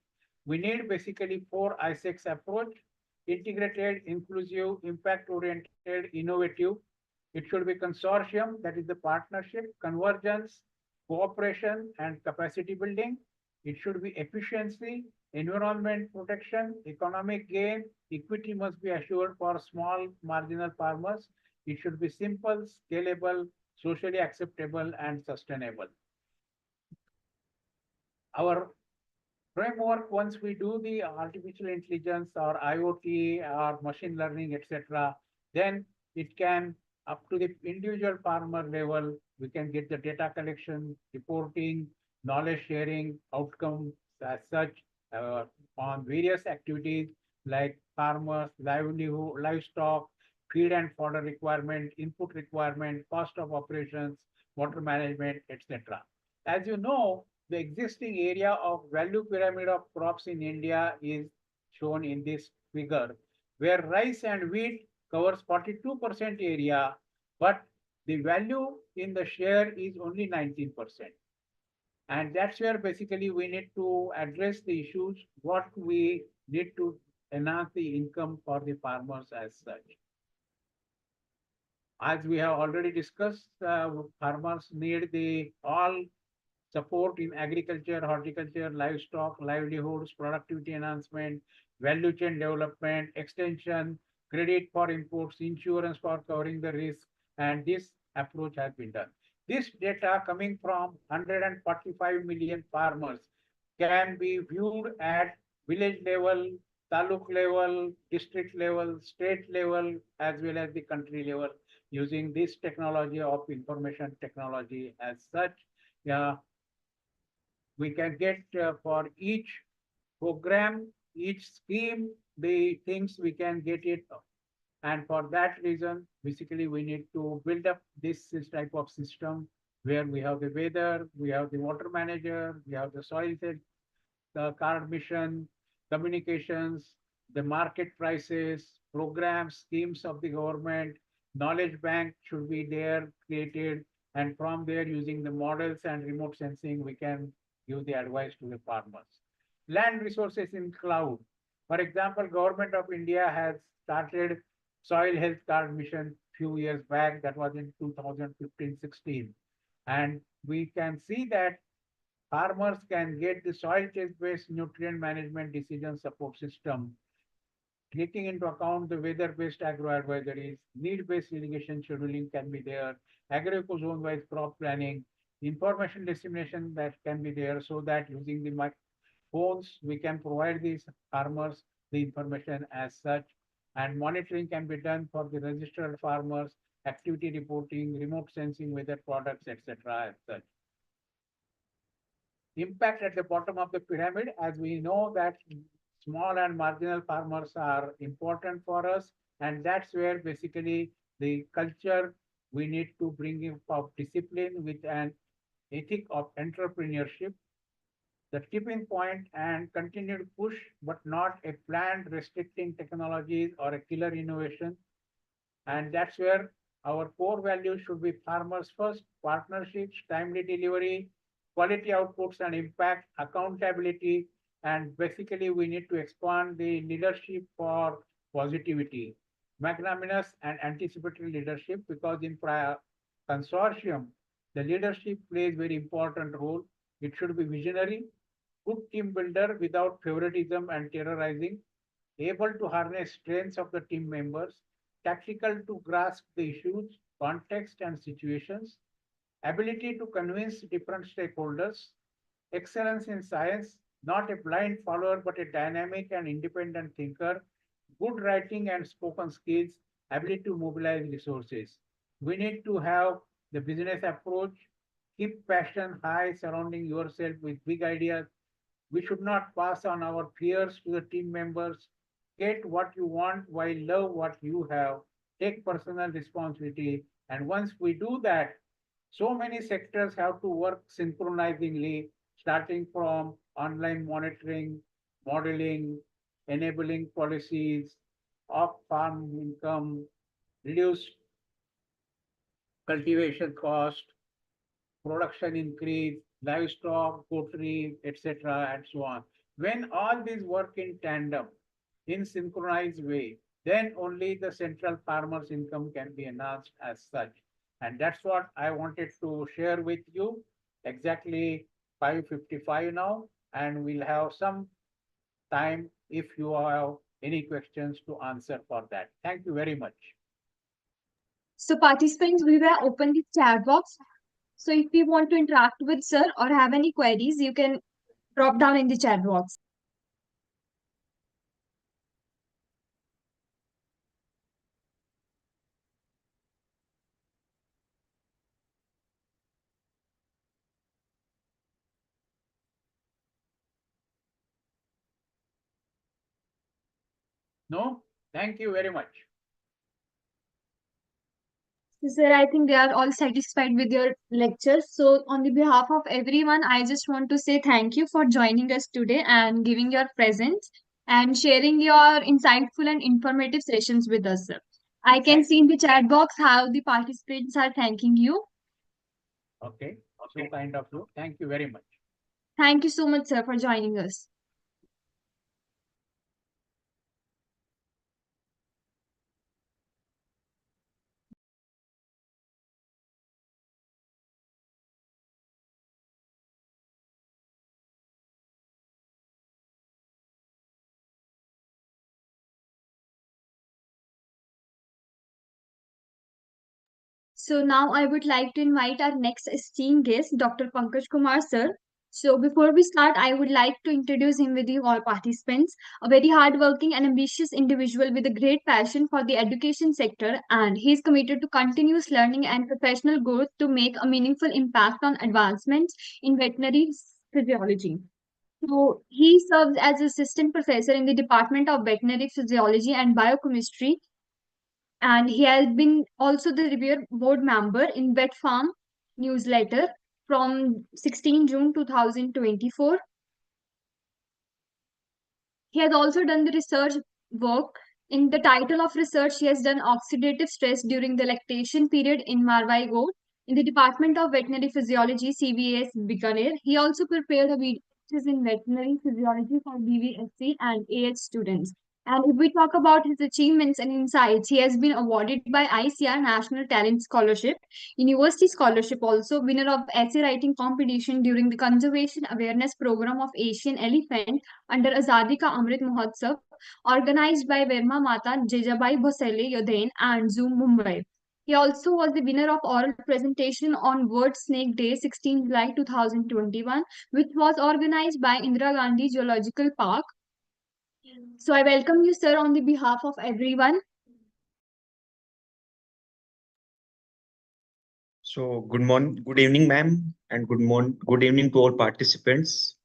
We need basically 4 ISEX approach: integrated, inclusive, impact-oriented, innovative. It should be consortium, that is the partnership, convergence, cooperation, and capacity building. It should be efficiency, environment protection, economic gain, equity must be assured for small marginal farmers. It should be simple, scalable, socially acceptable, and sustainable. Our framework, once we do the artificial intelligence or IoT or machine learning, etc., then It can up to the individual farmer level. We can get the data collection, reporting, knowledge sharing, outcomes as such uh, on various activities like farmers, livelihood, livestock, feed and fodder requirement, input requirement, cost of operations, water management, etc. As you know, the existing area of value pyramid of crops in India is shown in this figure, where rice and wheat covers 42% area, but the value in the share is only 19%. And that's where basically we need to address the issues, what we need to enhance the income for the farmers as such. As we have already discussed, farmers need the all support in agriculture, horticulture, livestock, livelihoods, productivity enhancement, value chain development, extension, credit for imports, insurance for covering the risk, and this approach has been done. This data coming from 145 million farmers can be viewed at village level, taluk level, district level, state level, as well as the country level using this technology of information technology as such. Yeah, we can get for each program, each scheme, the things we can get it. And for that reason, basically, we need to build up this type of system where we have the weather, we have the water manager, we have the soil health, the card mission, communications, the market prices, programs, schemes of the government, knowledge bank should be there created. And from there, using the models and remote sensing, we can give the advice to the farmers. Land resources in cloud. For example, Government of India has started soil health card mission few years back. That was in 2015-16. And we can see that farmers can get the soil test-based nutrient management decision support system, taking into account the weather-based agro-advisories, need-based irrigation scheduling can be there, agro-zone-wise crop planning, information dissemination that can be there so that using the phones, we can provide these farmers the information as such, and monitoring can be done for the registered farmers, activity reporting, remote sensing weather products, etc. as such. Impact at the bottom of the pyramid, as we know that small and marginal farmers are important for us, and that's where basically the culture we need to bring in of discipline with an ethic of entrepreneurship, the tipping point and continued push, but not a planned restricting technologies or a killer innovation. And that's where our core values should be farmers first, partnerships, timely delivery, quality outputs and impact, accountability, and basically we need to expand the leadership for positivity, magnanimous and anticipatory leadership, because in prior consortium, the leadership plays very important role. It should be visionary, good team builder without favoritism and terrorizing, able to harness strengths of the team members, tactical to grasp the issues, context, and situations, ability to convince different stakeholders, excellence in science, not a blind follower but a dynamic and independent thinker, good writing and spoken skills, ability to mobilize resources. We need to have the business approach, keep passion high, surrounding yourself with big ideas. We should not pass on our fears to the team members. Get what you want while love what you have. Take personal responsibility. And once we do that, so many sectors have to work synchronizingly, starting from online monitoring, modeling, enabling policies, off farm income, reduce cultivation cost, production increase, livestock, poultry, etc., and so on. When all these work in tandem, in synchronized way, then only the central farmer's income can be enhanced as such. And that's what I wanted to share with you. Exactly 5:55 now, and we'll have some time if you have any questions to answer for that. Thank you very much. So participants, we will open the chat box. So if you want to interact with sir or have any queries, you can drop down in the chat box. No? Thank you very much. Sir, I think they are all satisfied with your lectures. So, on the behalf of everyone, I just want to say thank you for joining us today and giving your presence and sharing your insightful and informative sessions with us, sir. I can see in the chat box how the participants are thanking you. Okay. So kind of you. Thank you very much. Thank you so much, sir, for joining us. So now I would like to invite our next esteemed guest, Dr. Pankaj Kumar sir. So before we start, I would like to introduce him with you all participants. A very hardworking and ambitious individual with a great passion for the education sector, and he is committed to continuous learning and professional growth to make a meaningful impact on advancements in veterinary physiology. So he serves as assistant professor in the Department of Veterinary Physiology and Biochemistry, and he has been also the reviewer board member in Vet Farm newsletter from 16 June 2024. He has also done the research work. In the title of research, he has done oxidative stress during the lactation period in Marwai goat in the Department of Veterinary Physiology, CVS Bikaner. He also prepared a video in veterinary physiology for BVSC and AH students. And if we talk about his achievements and insights, he has been awarded by ICAR National Talent Scholarship, University Scholarship also, winner of essay writing competition during the Conservation Awareness Program of Asian Elephant under Azadi Ka Amrit Mahotsav, organized by Verma Mata Jejabai Bhosale Yodain and Zoom Mumbai. He also was the winner of oral presentation on World Snake Day 16 July 2021, which was organized by Indira Gandhi Zoological Park. So I welcome you, sir, on the behalf of everyone. So good morning, good evening, ma'am, and good evening to all participants.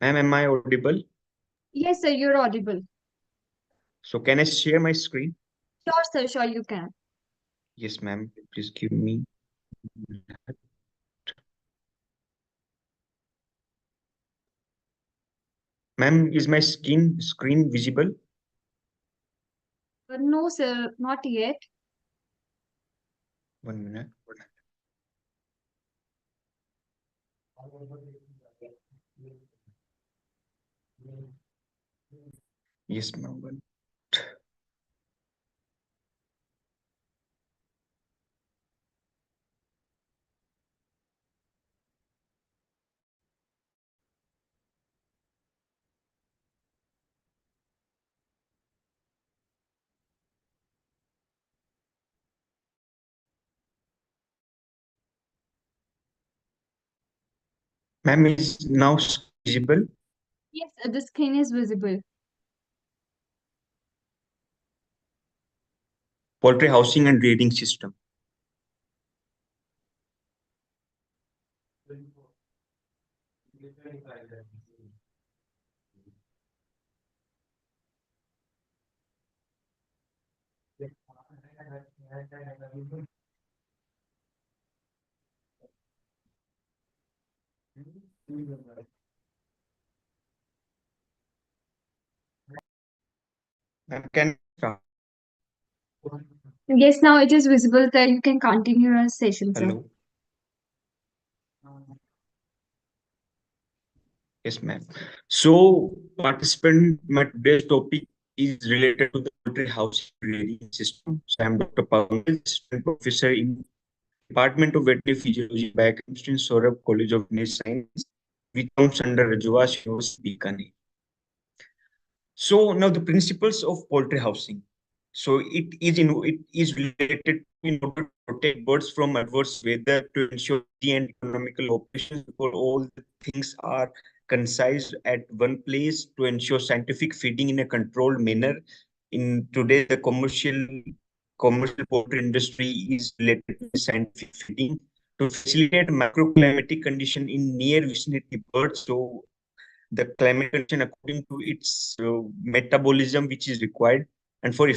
Ma'am, am I audible? Yes, sir, you're audible. So can I share my screen? Sure, sir, sure you can. Yes, ma'am. Please give me. Ma'am, is my screen visible? No, sir, not yet. 1 minute. Yes, ma'am. Ma'am, is now screen visible? Yes, the screen is visible. Poultry housing and grading system. Ma'am, can I start? Yes, now it is visible that you can continue your session, sir. Hello. Yes, ma'am. So, participant, my today's topic is related to the poultry housing grading system. So, I'm Dr. Pankaj, assistant professor in Department of Veterinary Physiology, Biochemistry in Saurabh College of Veterinary Science, which comes under Rajwas University, Bikaner. So now the principles of poultry housing. So it is related in order to protect birds from adverse weather to ensure the and economical operations because all the things are concise at one place to ensure scientific feeding in a controlled manner. In today, the commercial poultry industry is related to scientific feeding to facilitate microclimatic condition in near vicinity birds. So the climate condition according to its metabolism which is required, and for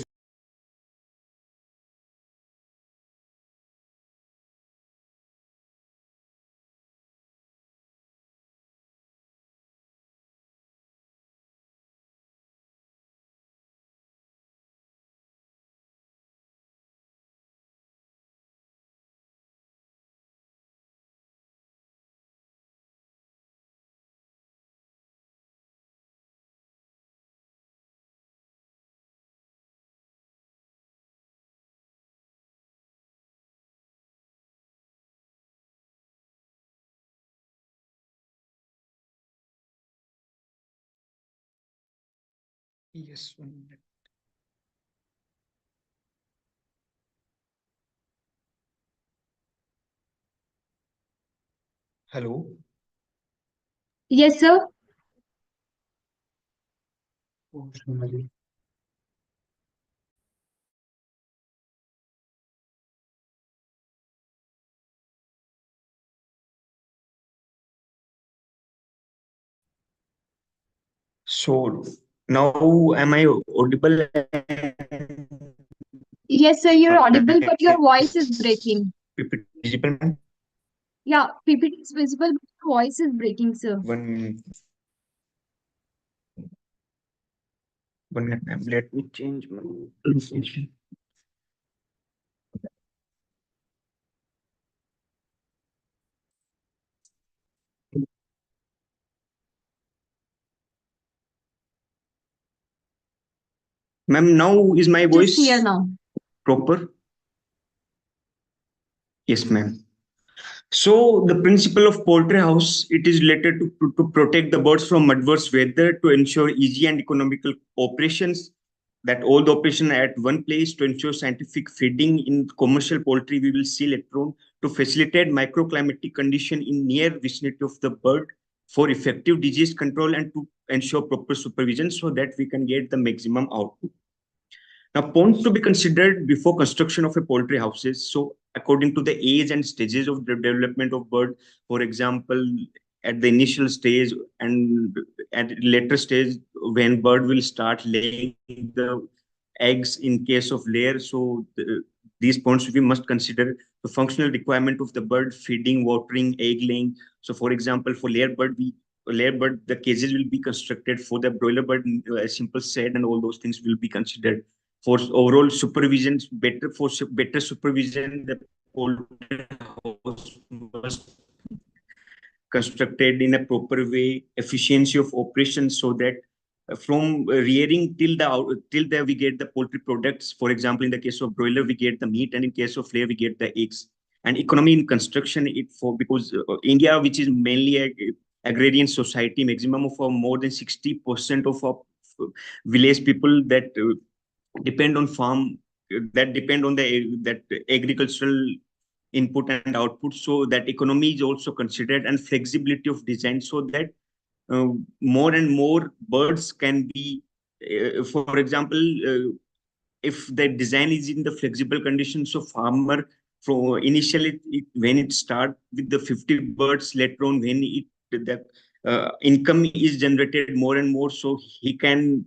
yes, 1 minute. Hello. Yes, sir. Oh, Shrimati. So now am I audible? Yes, sir, you're audible, but your voice is breaking. Visible, ma'am? Yeah, PPT is visible, but your voice is breaking, sir. 1 minute. 1 minute, ma'am. Let me change my location. Ma'am, now is my It is clear voice now. proper? Yes, ma'am. So the principle of poultry house, it is related to protect the birds from adverse weather, to ensure easy and economical operations, that all the operation at one place, to ensure scientific feeding in commercial poultry. We will see later on, to facilitate microclimatic condition in near vicinity of the bird for effective disease control, and to ensure proper supervision so that we can get the maximum output. Now, ponds to be considered before construction of a poultry houses. So, according to the age and stages of the development of bird, for example, at the initial stage and at later stage, when bird will start laying the eggs in case of layer. So, these ponds we must consider the functional requirement of the bird: feeding, watering, egg laying. So, for example, for layer bird, the cages will be constructed. For the broiler bird, a simple shed and all those things will be considered. For overall supervision, better supervision, the poultry house must constructed in a proper way, efficiency of operation, so that from rearing till the we get the poultry products. For example, in the case of broiler, we get the meat, and in case of layer, we get the eggs. And economy in construction, it for because India, which is mainly a agrarian society, maximum of more than 60% of our village people that depend on farm, that depend on the that agricultural input and output, so that economy is also considered, and flexibility of design, so that more and more birds can be for example, if the design is in the flexible conditions, so farmer for initially when it start with the 50 birds, later on when it the income is generated more and more, so he can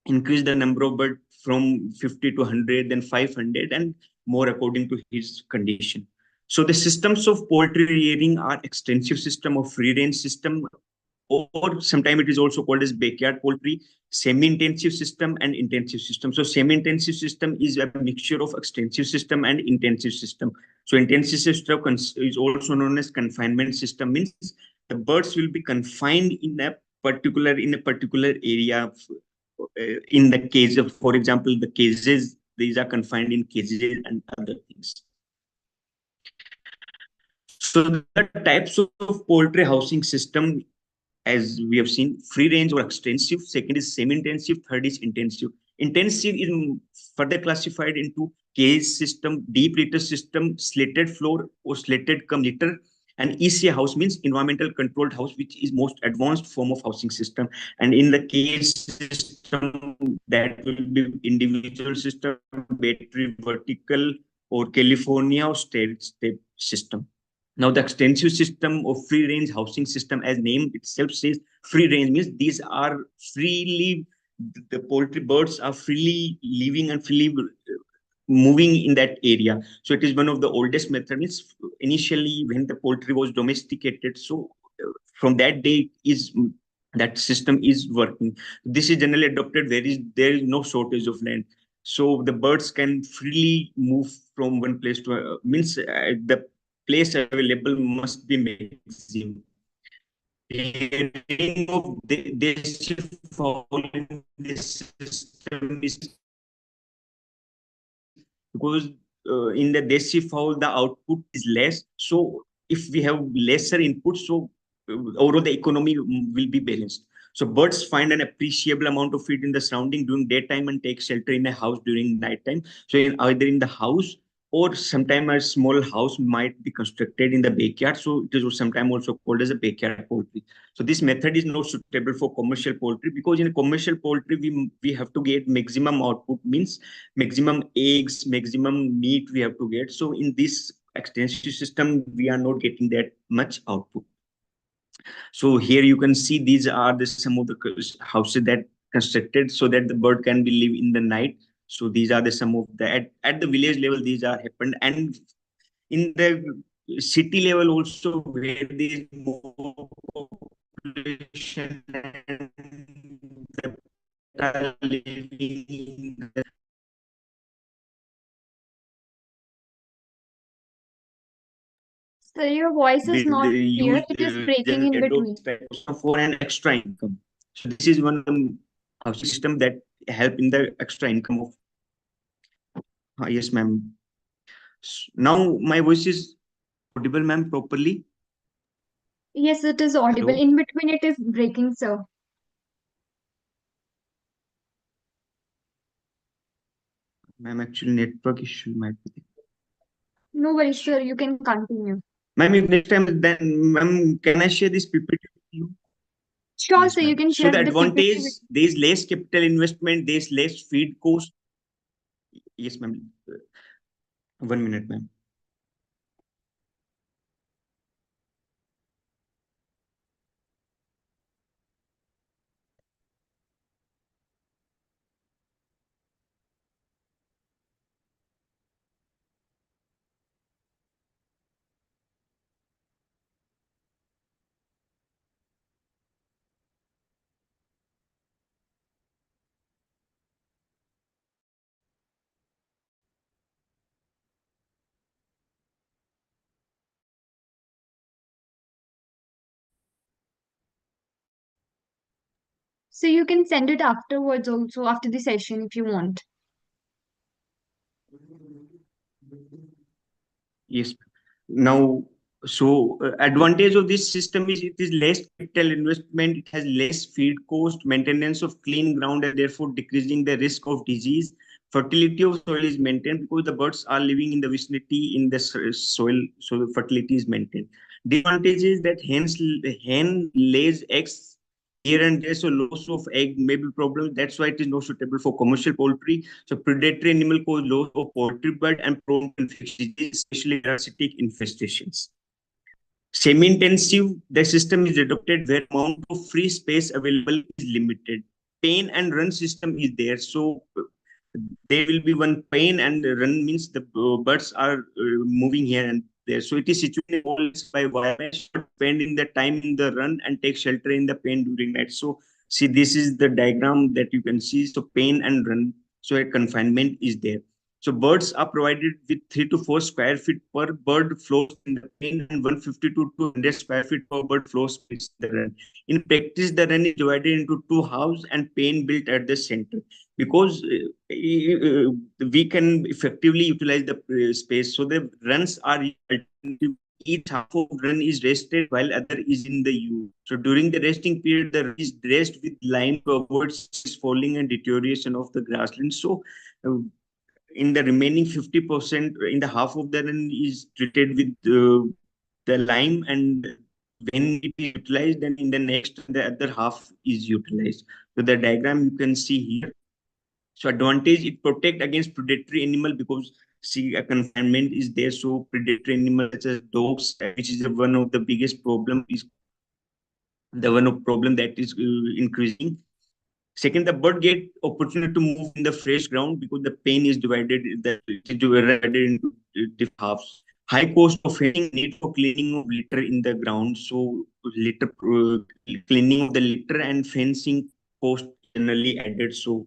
increase the number of birds from 50 to 100, then 500, and more according to his condition. So the systems of poultry rearing are extensive system of free range system, or sometimes it is also called as backyard poultry, semi-intensive system and intensive system. So semi-intensive system is a mixture of extensive system and intensive system. So intensive system is also known as confinement system, means the birds will be confined in a particular area, in the case of, for example, the cages, these are confined in cages and other things. So the types of poultry housing system, as we have seen: free range or extensive, second is semi-intensive, third is intensive. Intensive is further classified into cage system, deep litter system, slated floor or slated cum litter, and ECA house, means environmental controlled house, which is most advanced form of housing system. And in the cage system, that will be individual system, battery vertical, or California or state step system. Now, the extensive system of free range housing system, as name itself says, free range means these are freely, the poultry birds are freely living and freely moving in that area. So it is one of the oldest methods. Initially, when the poultry was domesticated, so from that day is that system is working. This is generally adopted where there is no shortage of land. So the birds can freely move from one place to means the place available must be maximum. Pairing of this fowl in this system is because in the desi fowl the output is less. So if we have lesser input, so overall the economy will be balanced. So birds find an appreciable amount of feed in the surrounding during daytime and take shelter in a house during nighttime. So either in the house or sometime a small house might be constructed in the backyard. So it is sometimes also called as a backyard poultry. So this method is not suitable for commercial poultry because in commercial poultry we have to get maximum output, means maximum eggs, maximum meat we have to get. So in this extensive system, we are not getting that much output. So here you can see these are the some of the houses that constructed so that the bird can be live in the night. So these are the some of the at the village level these are happened, and in the city level also where there is more population and the are living in the So your voice is they not clear. use It is breaking in generally between. adopt this type of system for an extra income. So this is one of the housing system that help in the extra income of. Yes, ma'am. Now my voice is audible, ma'am, properly. Yes, it is audible. Hello, In between, it is breaking, sir. ma'am. Actually, network issue might be there. No worries, sir. You can continue. Ma'am, if next time, then, ma'am, can I share this PPT with you? Sure, Yes, sir. You ma'am. can So share the the PPT advantage, with. there is less capital investment, there is less feed cost. Yes, ma'am. 1 minute, ma'am. So you can send it afterwards also after the session if you want. Yes. Now, so advantage of this system is it is less capital investment, it has less feed cost, maintenance of clean ground, and therefore decreasing the risk of disease. Fertility of soil is maintained because the birds are living in the vicinity in the soil, so the fertility is maintained. Disadvantage is that hen lays eggs here and there, so loss of egg may be problem. That's why it is not suitable for commercial poultry. So predatory animal cause loss of poultry bird and prone to infection, especially parasitic infestations. Semi-intensive, the system is adopted where amount of free space available is limited. Pain and run system is there. So there will be one pain and run means the birds are moving here and there. So it is situated by wire spend in the time in the run and take shelter in the pain during night. So see, this is the diagram that you can see. So pain and run. So a confinement is there. So birds are provided with 3 to 4 square feet per bird floors in the pen and 150 to 200 square feet per bird floor space in the run. In practice, the run is divided into two houses and pen built at the center because we can effectively utilize the space. So the runs are alternative. Each half of run is rested while other is in the use. So during the resting period, the run is dressed with lime to avoid falling and deterioration of the grassland. So uh, in the remaining 50%, in the half of the run is treated with the lime, and when it is utilized, then in the next, the other half is utilized. So the diagram you can see here. So advantage, it protect against predatory animal because see a confinement is there. So predatory animals such as dogs, which is one of the biggest problem, is the one of problem that is increasing. Second, the bird get opportunity to move in the fresh ground because the pen is divided, it is divided into different halves. High cost of fencing, need for cleaning of litter in the ground. So litter cleaning of the litter and fencing cost generally added. So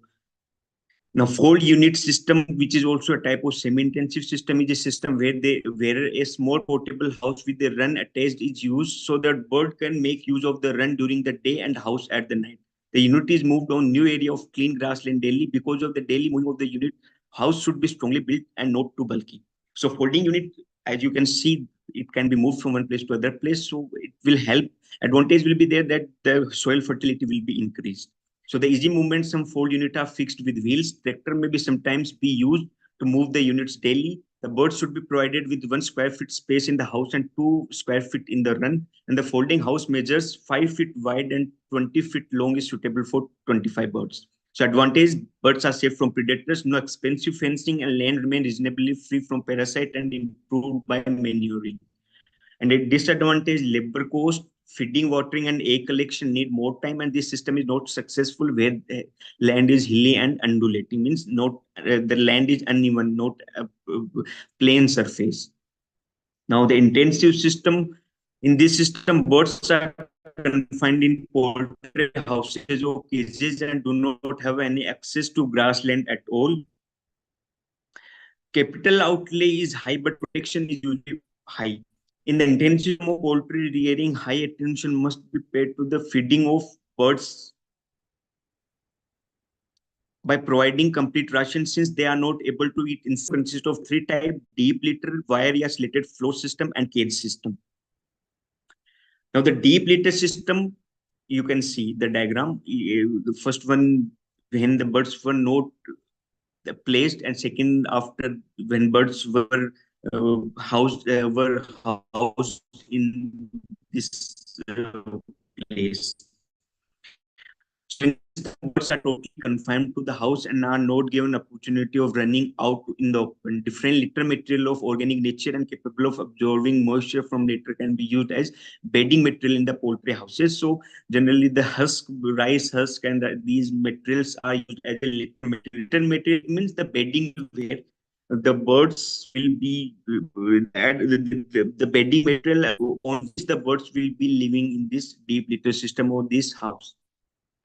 now, fold unit system, which is also a type of semi-intensive system, is a system where a small portable house with a run attached is used so that bird can make use of the run during the day and house at the night. The unit is moved on new area of clean grassland daily. Because of the daily moving of the unit, house should be strongly built and not too bulky. So folding unit, as you can see, it can be moved from one place to other place. So it will help. Advantage will be there that the soil fertility will be increased. So the easy movement, some fold unit are fixed with wheels. Tractor may be sometimes be used to move the units daily. The birds should be provided with 1 square feet space in the house and 2 square feet in the run. And the folding house measures 5 feet wide and 20 feet long is suitable for 25 birds. So advantage, birds are safe from predators, no expensive fencing, and land remain reasonably free from parasite and improved by manuring. And a disadvantage, labor cost, feeding, watering, and egg collection need more time, and this system is not successful where the land is hilly and undulating, means not the land is uneven, not a plain surface. Now the intensive system, in this system birds are confined in poultry houses or cages and do not have any access to grassland at all. Capital outlay is high, but protection is usually high. In the intensive system of poultry rearing, high attention must be paid to the feeding of birds by providing complete ration since they are not able to eat. In consist of three types: deep litter, wire or slated floor system, and cage system. Now the deep litter system, you can see the diagram. The first one, when the birds were not placed, and second after when birds were housed in this place. So in this system, birds are totally confined to the house and are not given opportunity of running out in the open. Different litter material of organic nature and capable of absorbing moisture from litter can be used as bedding material in the poultry houses. So generally the husk, rice husk, and these materials are used as a litter material. Litter material means the bedding where the birds will be the bedding material on which the birds will be living in this deep litter system or this house.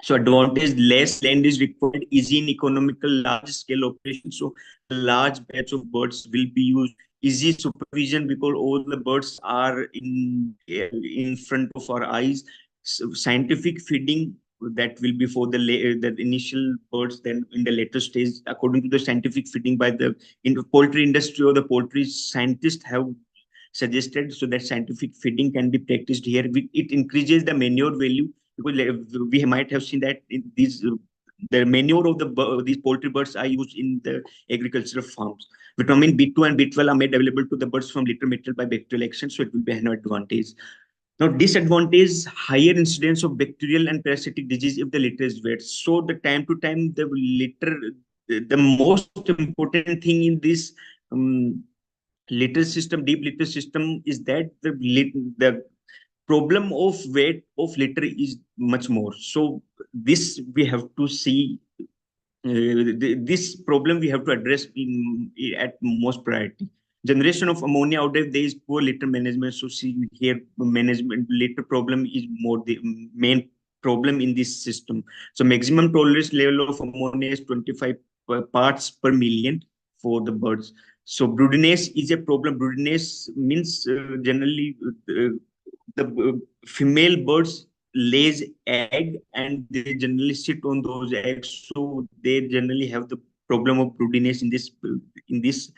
So advantage, less land is required, easy and economical, large scale operation. So a large batch of birds will be used, easy supervision because all the birds are in front of our eyes. So scientific feeding, that will be for the initial birds, then in the later stage, according to the scientific feeding by the in the poultry industry or the poultry scientists have suggested, so that scientific feeding can be practiced here. It increases the manure value because we might have seen that in these the manure of these poultry birds are used in the agricultural farms. Vitamin B2 and B12 are made available to the birds from litter material by bacterial action, so it will be an advantage. Now, disadvantage, higher incidence of bacterial and parasitic disease if the litter is wet. So the time to time the litter, the most important thing in this um, litter system, deep litter system, is that the problem of weight of litter is much more. So this we have to see. This problem we have to address at most priority. Generation of ammonia out there is poor litter management. So see here, management litter problem is more the main problem in this system. So maximum tolerance level of ammonia is 25 parts per million for the birds. So broodiness is a problem. Broodiness means generally the female birds lays egg and they generally sit on those eggs, so they generally have the problem of broodiness in this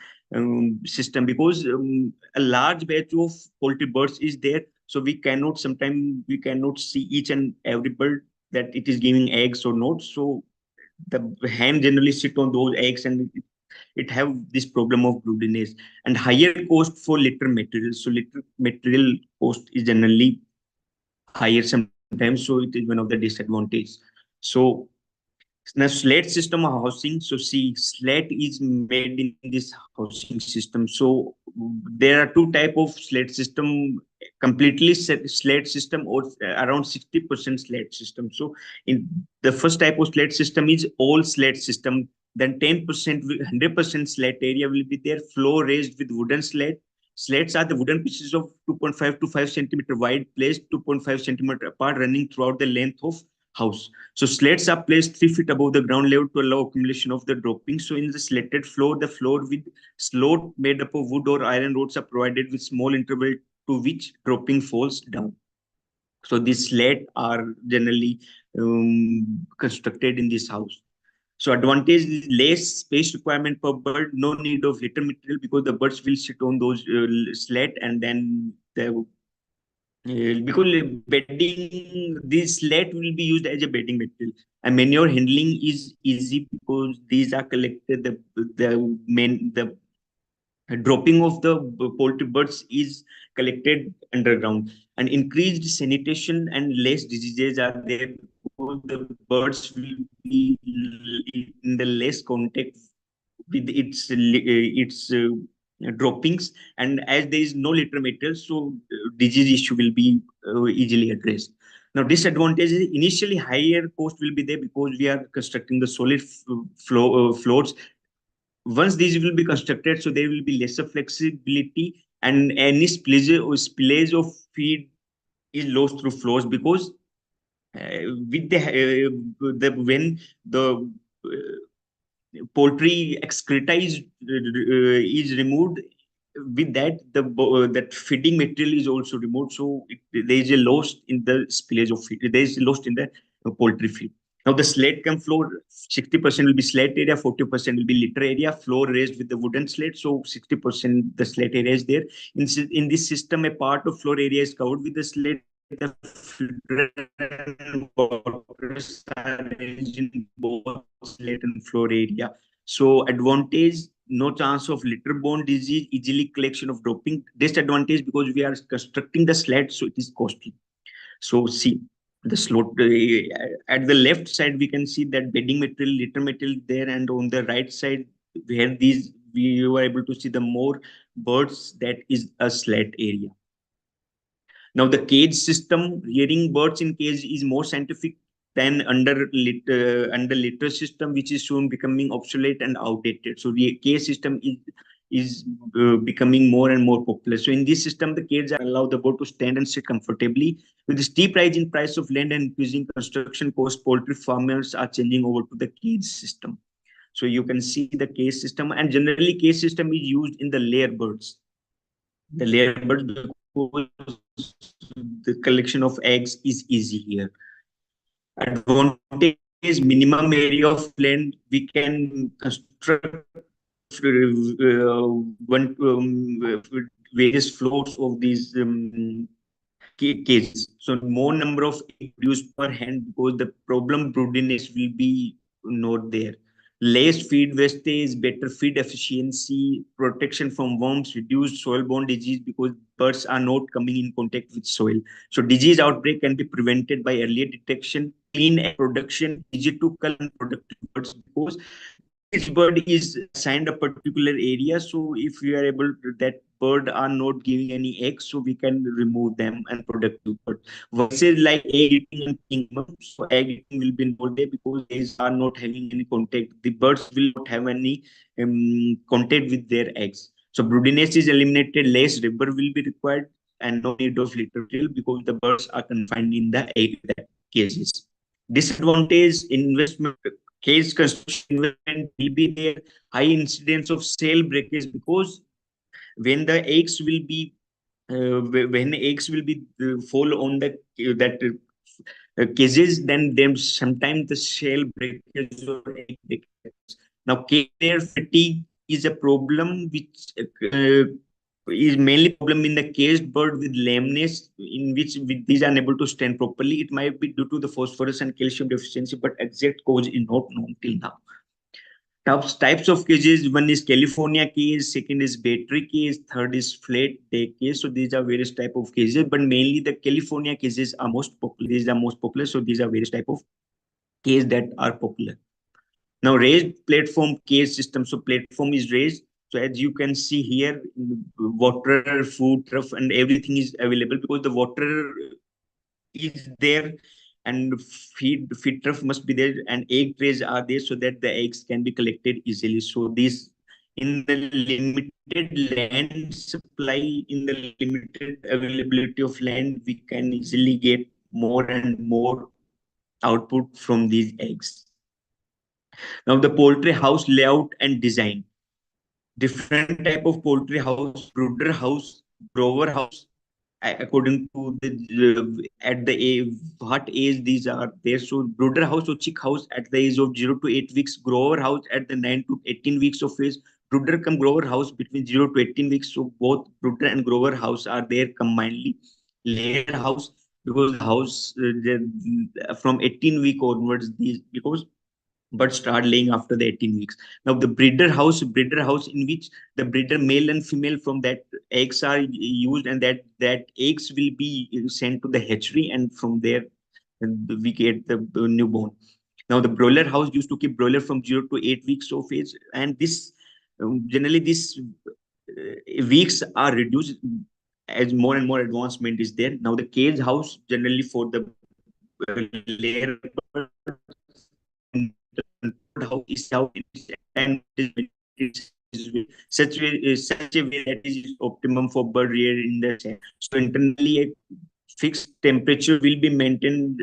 system because a large batch of poultry birds is there, so we cannot sometimes we cannot see each and every bird that it is giving eggs or not. So the hen generally sit on those eggs and it have this problem of broodiness and higher cost for litter material. So litter material cost is generally higher sometimes, so it is one of the disadvantages. So Now, slate system of housing. So, see, slate is made in this housing system. So, there are two type of slate system: completely slate system or around 60% slate system. So, in the first type of slate system is all slate system. Then 10%, 100% slate area will be there. Floor raised with wooden slate. Slates are the wooden pieces of 2.5 to 5 centimeter wide, placed 2.5 centimeter apart, running throughout the length of house. So slates are placed 3 feet above the ground level to allow accumulation of the dropping. So in the slated floor, the floor with slot made up of wood or iron rods are provided with small interval to which dropping falls down. So these slate are generally constructed in this house. So advantage is less space requirement per bird, no need of litter material because the birds will sit on those slate, and then the because bedding, this slate will be used as a bedding material. And manure handling is easy because these are collected. The dropping of the poultry birds is collected underground, and increased sanitation and less diseases are there because the birds will be in the less contact with its droppings, and as there is no litter material, so disease issue will be easily addressed. Now disadvantage is initially higher cost will be there because we are constructing the solid floors. Once these will be constructed, so there will be lesser flexibility, and any spillage of feed is lost through floors because with the when the poultry excreta is removed, with that that feeding material is also removed, so there is a loss in the spillage of feed, there is lost in the poultry feed. Now the slate come floor, 60% will be slate area, 40% will be litter area, floor raised with the wooden slate, so 60% the slate area is there. In this system, a part of floor area is covered with the slate. The filter and waters are arranged in both slate and floor area. So advantage, no chance of litter-borne disease, easily collection of dropping. Disadvantage because we are constructing the sled, so it is costly. So see the slot at the left side, we can see that bedding material, litter material there, and on the right side, where these we were able to see the more birds, that is a sled area. Now, the cage system, rearing birds in cage is more scientific than under litter system, which is soon becoming obsolete and outdated. So the cage system is becoming more and more popular. So in this system, the cages allow the bird to stand and sit comfortably. With the steep rise in price of land and increasing construction costs, poultry farmers are changing over to the cage system. So you can see the cage system, and generally cage system is used in the layer birds. The layer birds because the collection of eggs is easy here. Advantage is minimum area of land. We can construct one various floors of these cages. So more number of egg produced per hand because the problem broodiness will be not there. Less feed wastage, better feed efficiency, protection from worms, reduced soil-borne disease because birds are not coming in contact with soil. So disease outbreak can be prevented by earlier detection, clean egg production, easy to cull and productive birds because each bird is assigned a particular area. So if we are able to, that bird are not giving any eggs, so we can remove them and productive bird. Versus like egg eating and kingdom, so egg eating will be not there because these are not having any contact. The birds will not have any contact with their eggs. So broodiness is eliminated, less rubber will be required, and no need of litter tail because the birds are confined in the egg that cages. Disadvantage investment cage construction investment will be there, high incidence of cell breakage because when the eggs will be when eggs will be fall on the that cages, then sometimes the shell breakage or egg breakage. Now cage layer fatigue is a problem which is mainly problem in the caged bird with lameness, in which with these are unable to stand properly. It might be due to the phosphorus and calcium deficiency, but exact cause is not known till now. Types of cages, one is California cage, second is battery cage, third is flat deck cage. So these are various type of cages, but mainly the California cages are most popular. These are most popular. So these are various type of cages that are popular. Now raised platform cage system. So platform is raised. So as you can see here, water, food, turf, and everything is available because the water is there, and feed trough must be there, and egg trays are there so that the eggs can be collected easily. So this, in the limited land supply, in the limited availability of land, we can easily get more and more output from these eggs. Now the poultry house layout and design. Different type of poultry house, brooder house, grower house, according to the at the age, what age these are there. So brooder house or chick house at the age of 0 to 8 weeks, grower house at the 9 to 18 weeks of age, brooder come grower house between 0 to 18 weeks. So both brooder and grower house are there combinedly. Layer house, because the house from 18 week onwards, these, because but start laying after the 18 weeks. Now the breeder house in which the breeder male and female from that eggs are used, and that eggs will be sent to the hatchery, and from there we get the newborn. Now the broiler house used to keep broiler from 0 to 8 weeks of age, and this generally this weeks are reduced as more and more advancement is there. Now the cage house generally for the layer birds, and controlled house is out in this, and it is maintained such a way that is optimum for bird rear in the shed. So internally a fixed temperature will be maintained,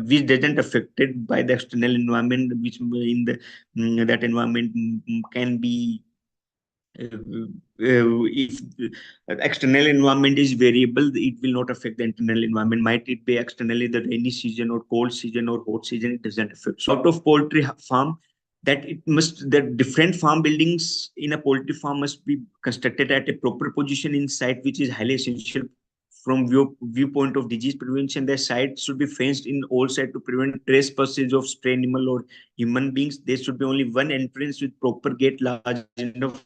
which doesn't affected by the external environment, which in the that environment can be if external environment is variable, it will not affect the internal environment. Might it be externally the rainy season or cold season or hot season, it doesn't affect. So out of poultry farm, that it must, the different farm buildings in a poultry farm must be constructed at a proper position in site, which is highly essential from viewpoint of disease prevention. The site should be fenced in all sides to prevent trespassage of stray animal or human beings. There should be only one entrance with proper gate large enough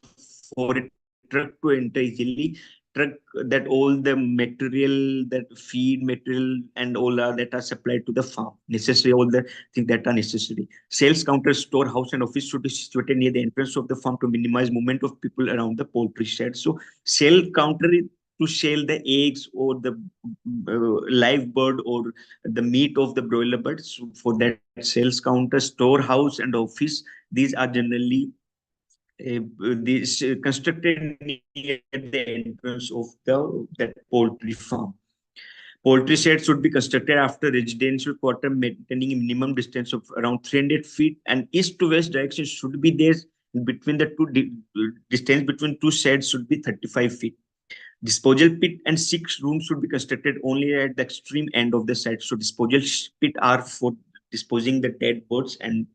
for a truck to enter easily. Truck that all the material, that feed material and all are that are supplied to the farm, necessary, all the things that are necessary. Sales counter, storehouse, and office should be situated near the entrance of the farm to minimize movement of people around the poultry shed. So sale counter to sell the eggs or the live bird or the meat of the broiler birds. So for that, sales counter, storehouse, and office, these are generally constructed near the entrance of that poultry farm. Poultry sheds should be constructed after residential quarter, maintaining a minimum distance of around 300 feet, and east to west direction should be there. Between the distance between two sheds should be 35 feet. Disposal pit and 6 rooms should be constructed only at the extreme end of the site. So disposal pit are for disposing the dead birds, and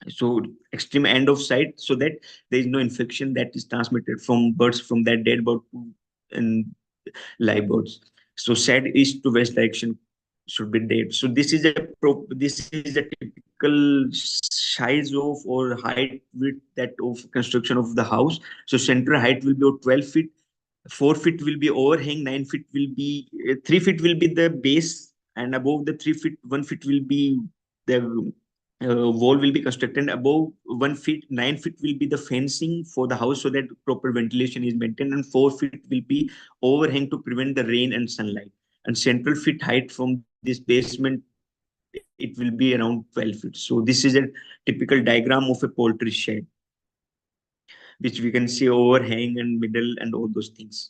so extreme end of site, so that there is no infection that is transmitted from birds from that dead bird to and live birds. So shed east to west direction should be dead. So this is a typical size of or height width that of construction of the house. So center height will be 12 feet, 4 feet will be overhang, 9 feet will be 3 feet will be the base, and above the 3 feet, 1 feet will be the wall will be constructed. Above 1 feet, 9 feet will be the fencing for the house so that proper ventilation is maintained, and 4 feet will be overhang to prevent the rain and sunlight. And central feet height from this basement, it will be around 12 feet. So this is a typical diagram of a poultry shed, which we can see overhang and middle and all those things.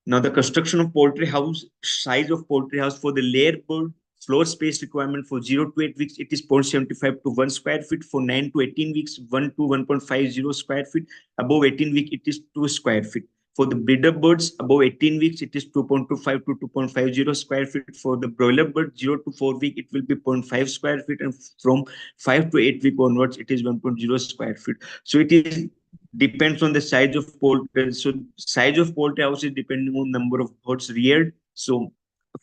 Now, the construction of poultry house, size of poultry house for the layer bird, floor space requirement for 0 to 8 weeks, it is 0.75 to 1 square feet. For 9 to 18 weeks, 1 to 1.50 square feet. Above 18 weeks, it is 2 square feet. For the breeder birds, above 18 weeks, it is 2.25 to 2.50 square feet. For the broiler bird, 0 to 4 week, it will be 0.5 square feet. And from 5 to 8 week onwards, it is 1.0 square feet. So it is depends on the size of poultry. So size of poultry house is depending on number of birds reared. So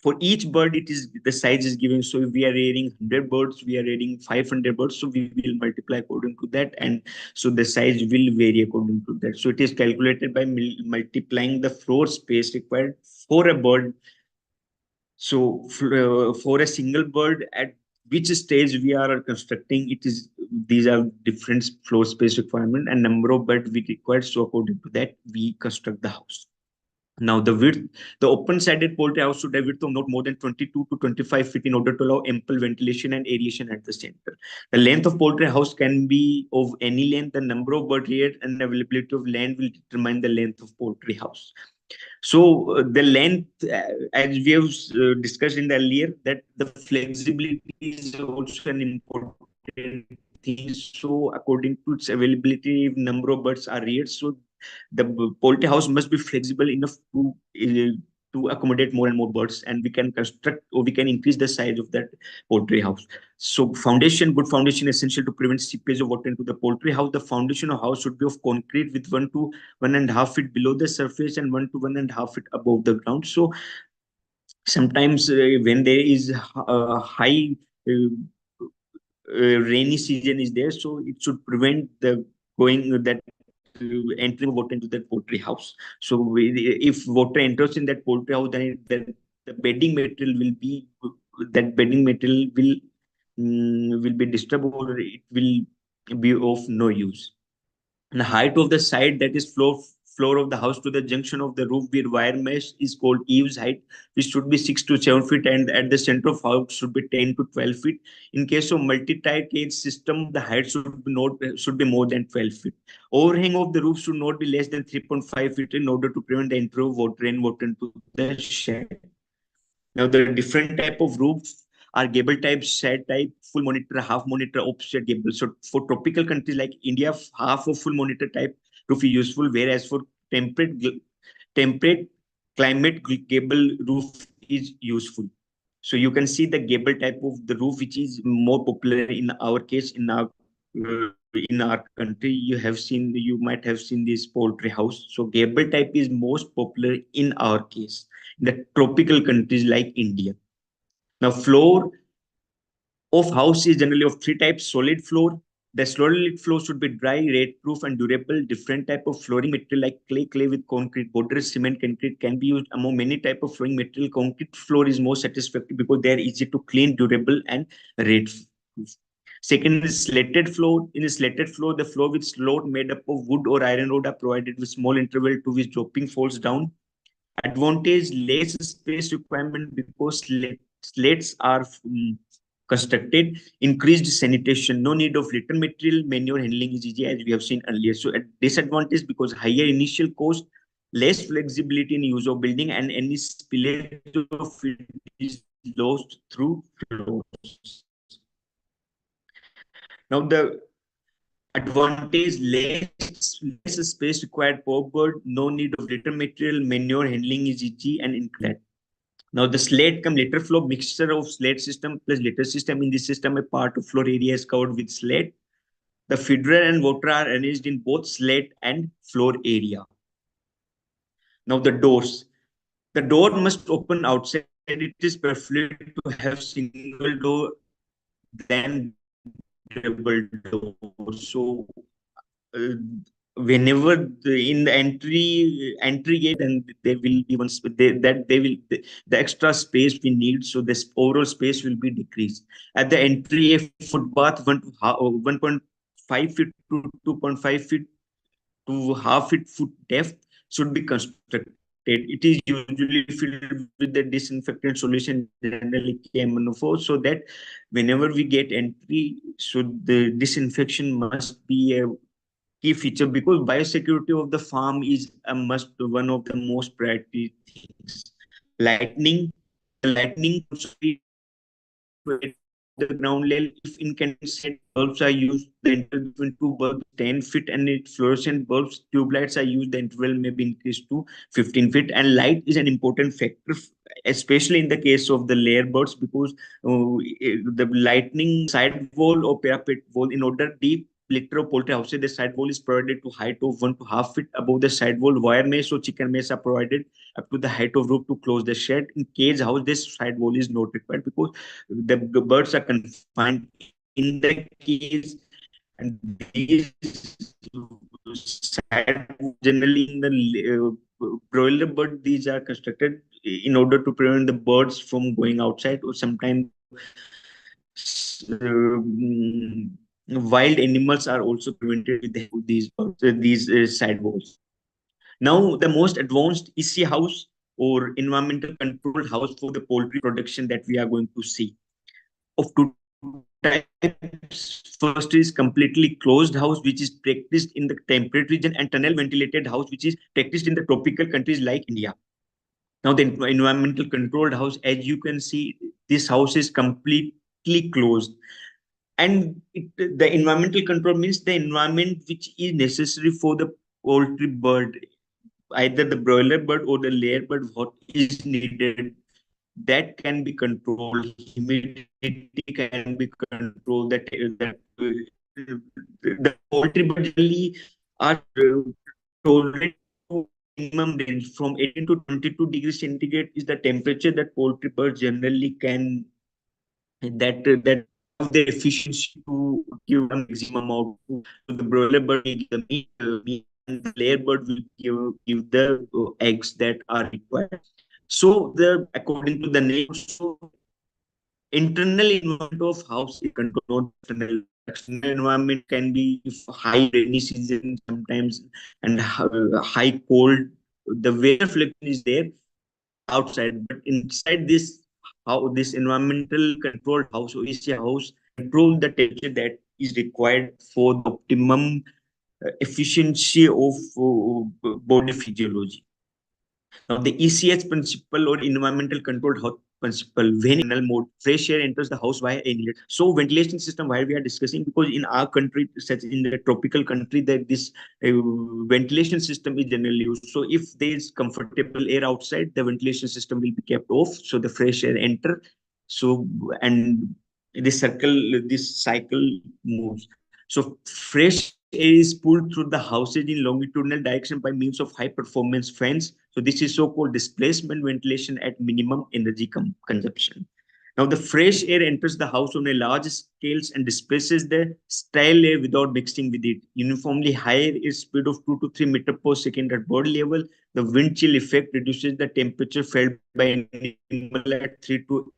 for each bird, it is the size is given. So if we are rearing 100 birds, we are rearing 500 birds. So we will multiply according to that, and so the size will vary according to that. So it is calculated by multiplying the floor space required for a bird. So for a single bird at which stage we are constructing. It is, these are different floor space requirement and number of bed we require. So according to that, we construct the house. Now, the width, the open-sided poultry house should have width of not more than 22 to 25 feet in order to allow ample ventilation and aeration at the center. The length of poultry house can be of any length. The number of bird reared and availability of land will determine the length of poultry house. So the length, as we have discussed in the earlier, that the flexibility is also an important thing. So according to its availability, if number of birds are reared, so the poultry house must be flexible enough to accommodate more and more birds, and we can construct or we can increase the size of that poultry house. So foundation, good foundation essential to prevent seepage of water into the poultry house. The foundation of house should be of concrete with 1 to 1.5 feet below the surface and 1 to 1.5 feet above the ground. So sometimes when there is high rainy season is there, so it should prevent the going that entering water into that poultry house. So if water enters in that poultry house, then the bedding material will be, that bedding material will be disturbed, or it will be of no use. And the height of the side, that is floor of the house to the junction of the roof with wire mesh, is called eaves height, which should be 6 to 7 feet, and at the center of house should be 10 to 12 feet. In case of multi-tier cage system, the height should be more than 12 feet. Overhang of the roof should not be less than 3.5 feet in order to prevent the entry of water and water into the shed. Now, the different type of roofs are gable type, shed type, full monitor, half monitor, offset gable. So for tropical countries like India, half of full monitor type roof is useful, whereas for temperate climate, gable roof is useful. So you can see the gable type of the roof, which is more popular in our case, in our country. You might have seen this poultry house. So gable type is most popular in our case, in the tropical countries like India. Now, floor of house is generally of three types: solid floor. The solid floor should be dry, rain-proof, and durable. Different type of flooring material like clay with concrete border, cement, concrete can be used among many type of flooring material. Concrete floor is more satisfactory because they are easy to clean, durable, and rain-proof. Second is slated floor. In a slated floor, the floor with slot made up of wood or iron rod are provided with small interval to which dropping falls down. Advantage: less space requirement because slates are constructed. Increased sanitation, no need of litter material, manure handling is easy, as we have seen earlier. So at disadvantage because higher initial cost, less flexibility in use of building, and any spillage of it is lost through flows. Now, the advantage: less space required per bird, no need of litter material, manure handling is easy, and include. Now, the slate come later flow mixture of slate system plus litter system. In this system, a part of floor area is covered with slate. The feeder and water are arranged in both slate and floor area. Now, the doors. The door must open outside. It is preferred to have single door than double door. So whenever in the entry gate, then there will be the extra space we need, so this overall space will be decreased. At the entry, a footpath 1.5 feet to 2.5 feet to half foot depth should be constructed. It is usually filled with the disinfectant solution, generally KMNO4, so that whenever we get entry, so the disinfection must be a key feature, because biosecurity of the farm is a must, one of the most priority things. Lightning, the lightning should be the ground level. If incandescent bulbs are used, the interval between two bulbs 10 feet, and if fluorescent bulbs, tube lights are used, the interval may be increased to 15 feet. And light is an important factor, especially in the case of the layer birds, because the lightning side wall or parapet wall, in order deep litter of poultry houses, the side wall is provided to height of 1.5 feet above the side wall. Wire mesh or chicken mesh are provided up to the height of roof to close the shed. In cage house, this side wall is not required because the birds are confined in the cage, and these side generally in the broiler bird, these are constructed in order to prevent the birds from going outside, or sometimes wild animals are also prevented with the help of these side walls. Now, the most advanced EC house or environmental controlled house for the poultry production that we are going to see. Of two types. First is completely closed house, which is practiced in the temperate region, and tunnel ventilated house, which is practiced in the tropical countries like India. Now, the environmental controlled house, as you can see, this house is completely closed. And the environmental control means the environment which is necessary for the poultry bird, either the broiler bird or the layer bird, what is needed, that can be controlled. Humidity can be controlled. The poultry bird generally are tolerant to minimum range from 18 to 22 degrees centigrade is the temperature that poultry birds generally can that have the efficiency to give the maximum output. So the broiler bird will give the meat, and the layer bird will give the eggs that are required. So the according to the name, so internal environment of house is controlled, not external. External environment can be high rainy season sometimes and high cold. The weather fluctuation is there outside, but inside this how this environmental controlled house or EC house control the temperature that is required for the optimum efficiency of body physiology. Now, the ECH principle or environmental controlled house principle, when internal mode, fresh air enters the house via inlet. So, ventilation system, why we are discussing, because in our country, such in the tropical country, that this ventilation system is generally used. So, if there is comfortable air outside, the ventilation system will be kept off, so the fresh air enter. So, and this cycle moves. So, fresh air is pulled through the houses in longitudinal direction by means of high performance fans. So this is so-called displacement ventilation at minimum energy consumption. Now the fresh air enters the house on a large scales and displaces the stale air without mixing with it. Uniformly higher air speed of 2 to 3 meter per second at bird level. The wind chill effect reduces the temperature felt by animal at 3 to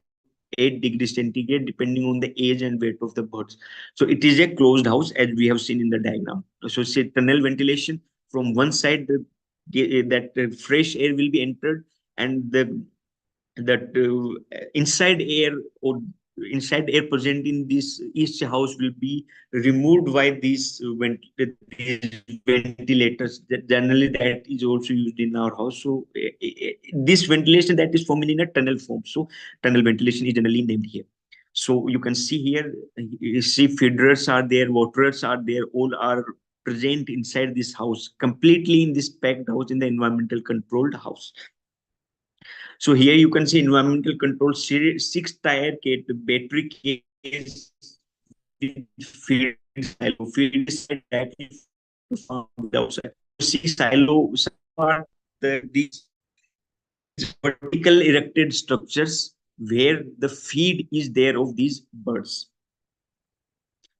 8 degrees centigrade, depending on the age and weight of the birds. So it is a closed house, as we have seen in the diagram. So say tunnel ventilation, from one side that fresh air will be entered, and the that inside air or inside air present in this each house will be removed by these ventilators. That generally that is also used in our house. So this ventilation that is forming in a tunnel form. So tunnel ventilation is generally named here. So you can see here, you see feeders are there, waterers are there, all are present inside this house, completely in this packed house, in the environmental controlled house. So here you can see environmental control six tire kit battery case with feed silo. Feed is sent directly to farm with outside. See silo are these vertical erected structures where the feed is there of these birds.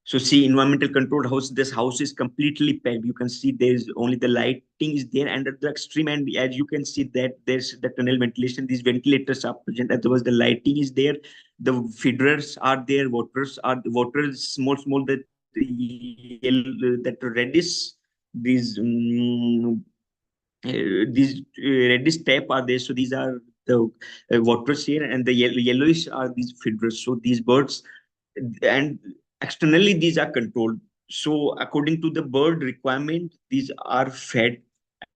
So see environmental controlled house, this house is completely packed. You can see there's only the lighting is there, and at the extreme end, as you can see that there's the tunnel ventilation, these ventilators are present, otherwise the lighting is there, the feeders are there, waters small that yellow, that reddish, these reddish tape are there. So these are the waters here, and the yellowish are these feeders. So these birds, and externally these are controlled. So according to the bird requirement, these are fed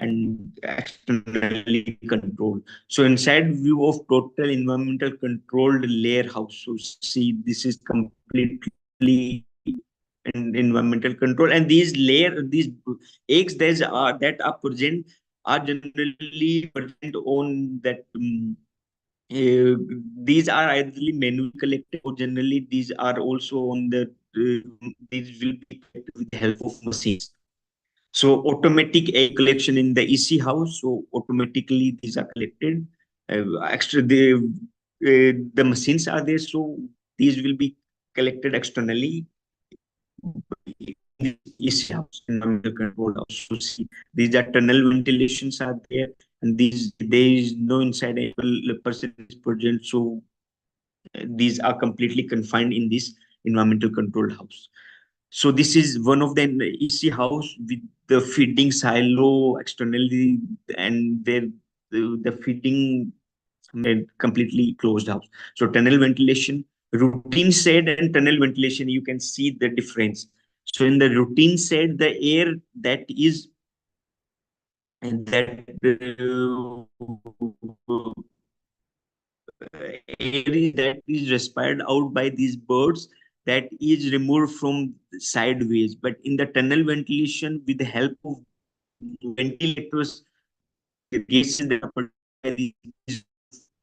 and externally controlled. So inside view of total environmental controlled layer house. So see, this is completely environmental control, and these eggs that are present are generally present on that uh, these are either manually collected, or generally these are also on the these will be collected with the help of machines. So automatic egg collection in the EC house. So automatically these are collected. Extra the machines are there, so these will be collected externally in EC house, environmental control house. So see, these are tunnel ventilations are there, and these there is no inside person is present. So these are completely confined in this environmental controlled house. So this is one of the EC house with the feeding silo externally, and where the feeding completely closed house. So tunnel ventilation, routine shed and tunnel ventilation, you can see the difference. So in the routine shed, the air that is and that air that is respired out by these birds, that is removed from sideways. But in the tunnel ventilation, with the help of ventilators, the gases that are produced by these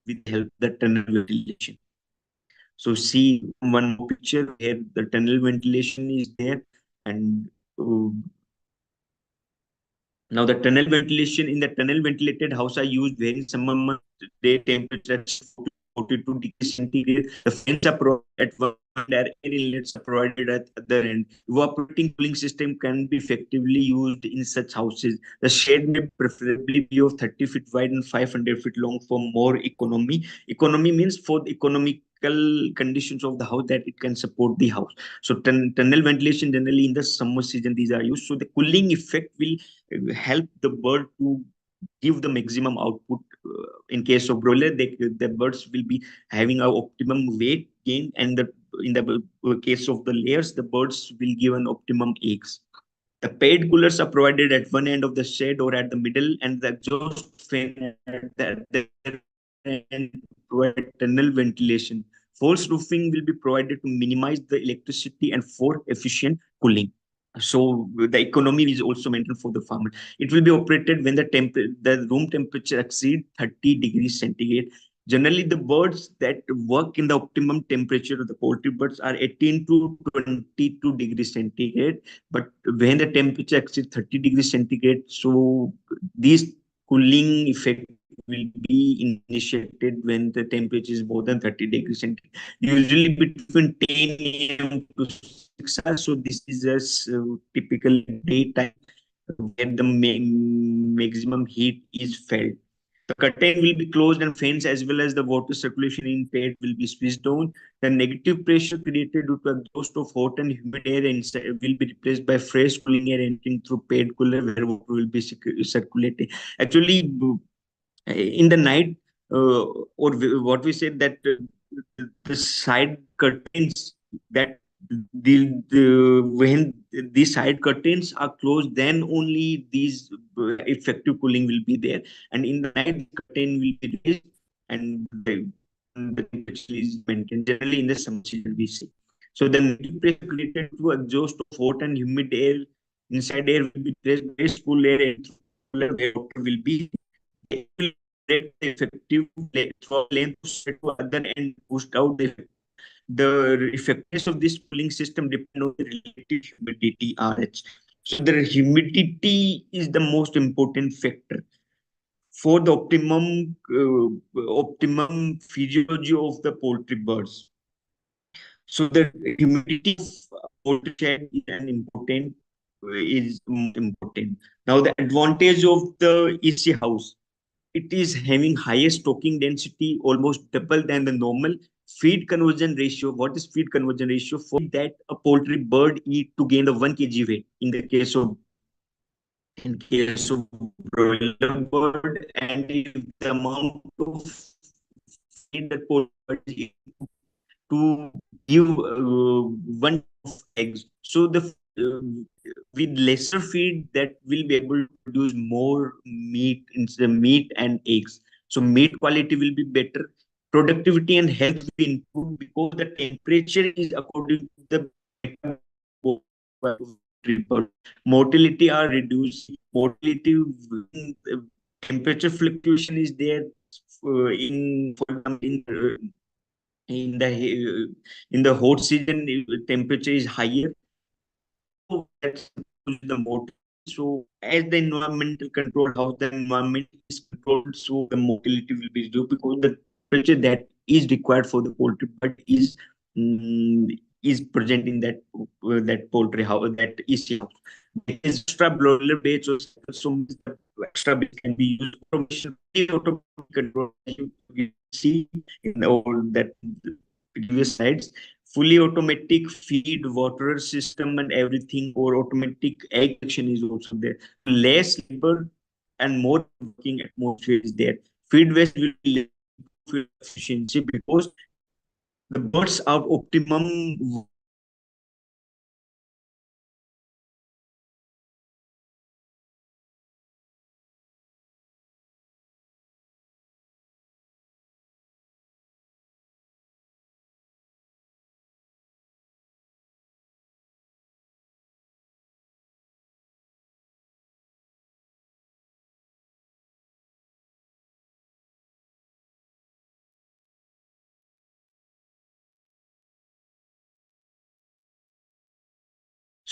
with the help of the tunnel ventilation. So see one more picture where the tunnel ventilation is there, and uh, now the tunnel ventilation in the tunnel ventilated house are used where in summer months day temperature is 42 degrees centigrade. The fans are provided at one end, air inlets are provided at the other end. Evaporating cooling system can be effectively used in such houses. The shed may preferably be of 30 feet wide and 500 feet long for more economy. Economy means for the economical conditions of the house, that it can support the house. So tunnel ventilation generally in the summer season these are used. So the cooling effect will help the bird to give the maximum output. In case of broiler, the birds will be having a optimum weight gain, and in the case of the layers, the birds will give an optimum eggs. The paid coolers are provided at one end of the shed or at the middle, and the exhaust fan at the end provide tunnel ventilation. False roofing will be provided to minimize the electricity and for efficient cooling. So the economy is also maintained for the farmer. It will be operated when the room temperature exceed 30 degrees centigrade. Generally, the birds that work in the optimum temperature of the poultry birds are 18 to 22 degrees centigrade. But when the temperature exceeds 30 degrees centigrade, so these cooling effect will be initiated when the temperature is more than 30 degrees centigrade, usually between 10 a.m. to 6 hours. So this is just typical daytime where the maximum heat is felt. The curtain will be closed and fans as well as the water circulation in bed will be switched on. The negative pressure created due to exhaust of hot and humid air inside will be replaced by fresh cooling air entering through paid cooler where water will be circulating. Actually, in the night, or what we said that the side curtains that when these side curtains are closed, then only these effective cooling will be there, and in the night the curtain will be raised, and the temperature is maintained. Generally in the summer season we see. So the negative pressure created to exhaust of hot and humid air inside air will be placed by cool air, and cooler where water will be. It will break the effective length to set to other and boost out the effectiveness of this cooling system depend on the relative humidity RH. So the humidity is the most important factor for the optimum physiology of the poultry birds. So the humidity of poultry shed is an important is most important. Now the advantage of the EC house, it is having higher stocking density, almost double than the normal feed conversion ratio. What is feed conversion ratio? For that a poultry bird eat to gain the 1 kg weight. In case of broiler bird, and if the amount of feed that poultry bird is eating to give one of eggs. So the with lesser feed that will be able to produce more meat instead of meat and eggs. So meat quality will be better, productivity and health will improve because the temperature is according to the mortality are reduced. Mortality temperature fluctuation is there in for example in the in the hot season temperature is higher, so that's the motive. So as the environmental control, how the environment is controlled, so the motility will be reduced because the temperature that is required for the poultry bird is present in that poultry house, that EC house. There is extra broiler beds or so extra beds can be used. Automation control, you see in all that previous slides. fully automatic feed water system and everything, or automatic egg collection is also there. Less labor and more working atmosphere is there. Feed waste will be less, improve efficiency because the birds are optimum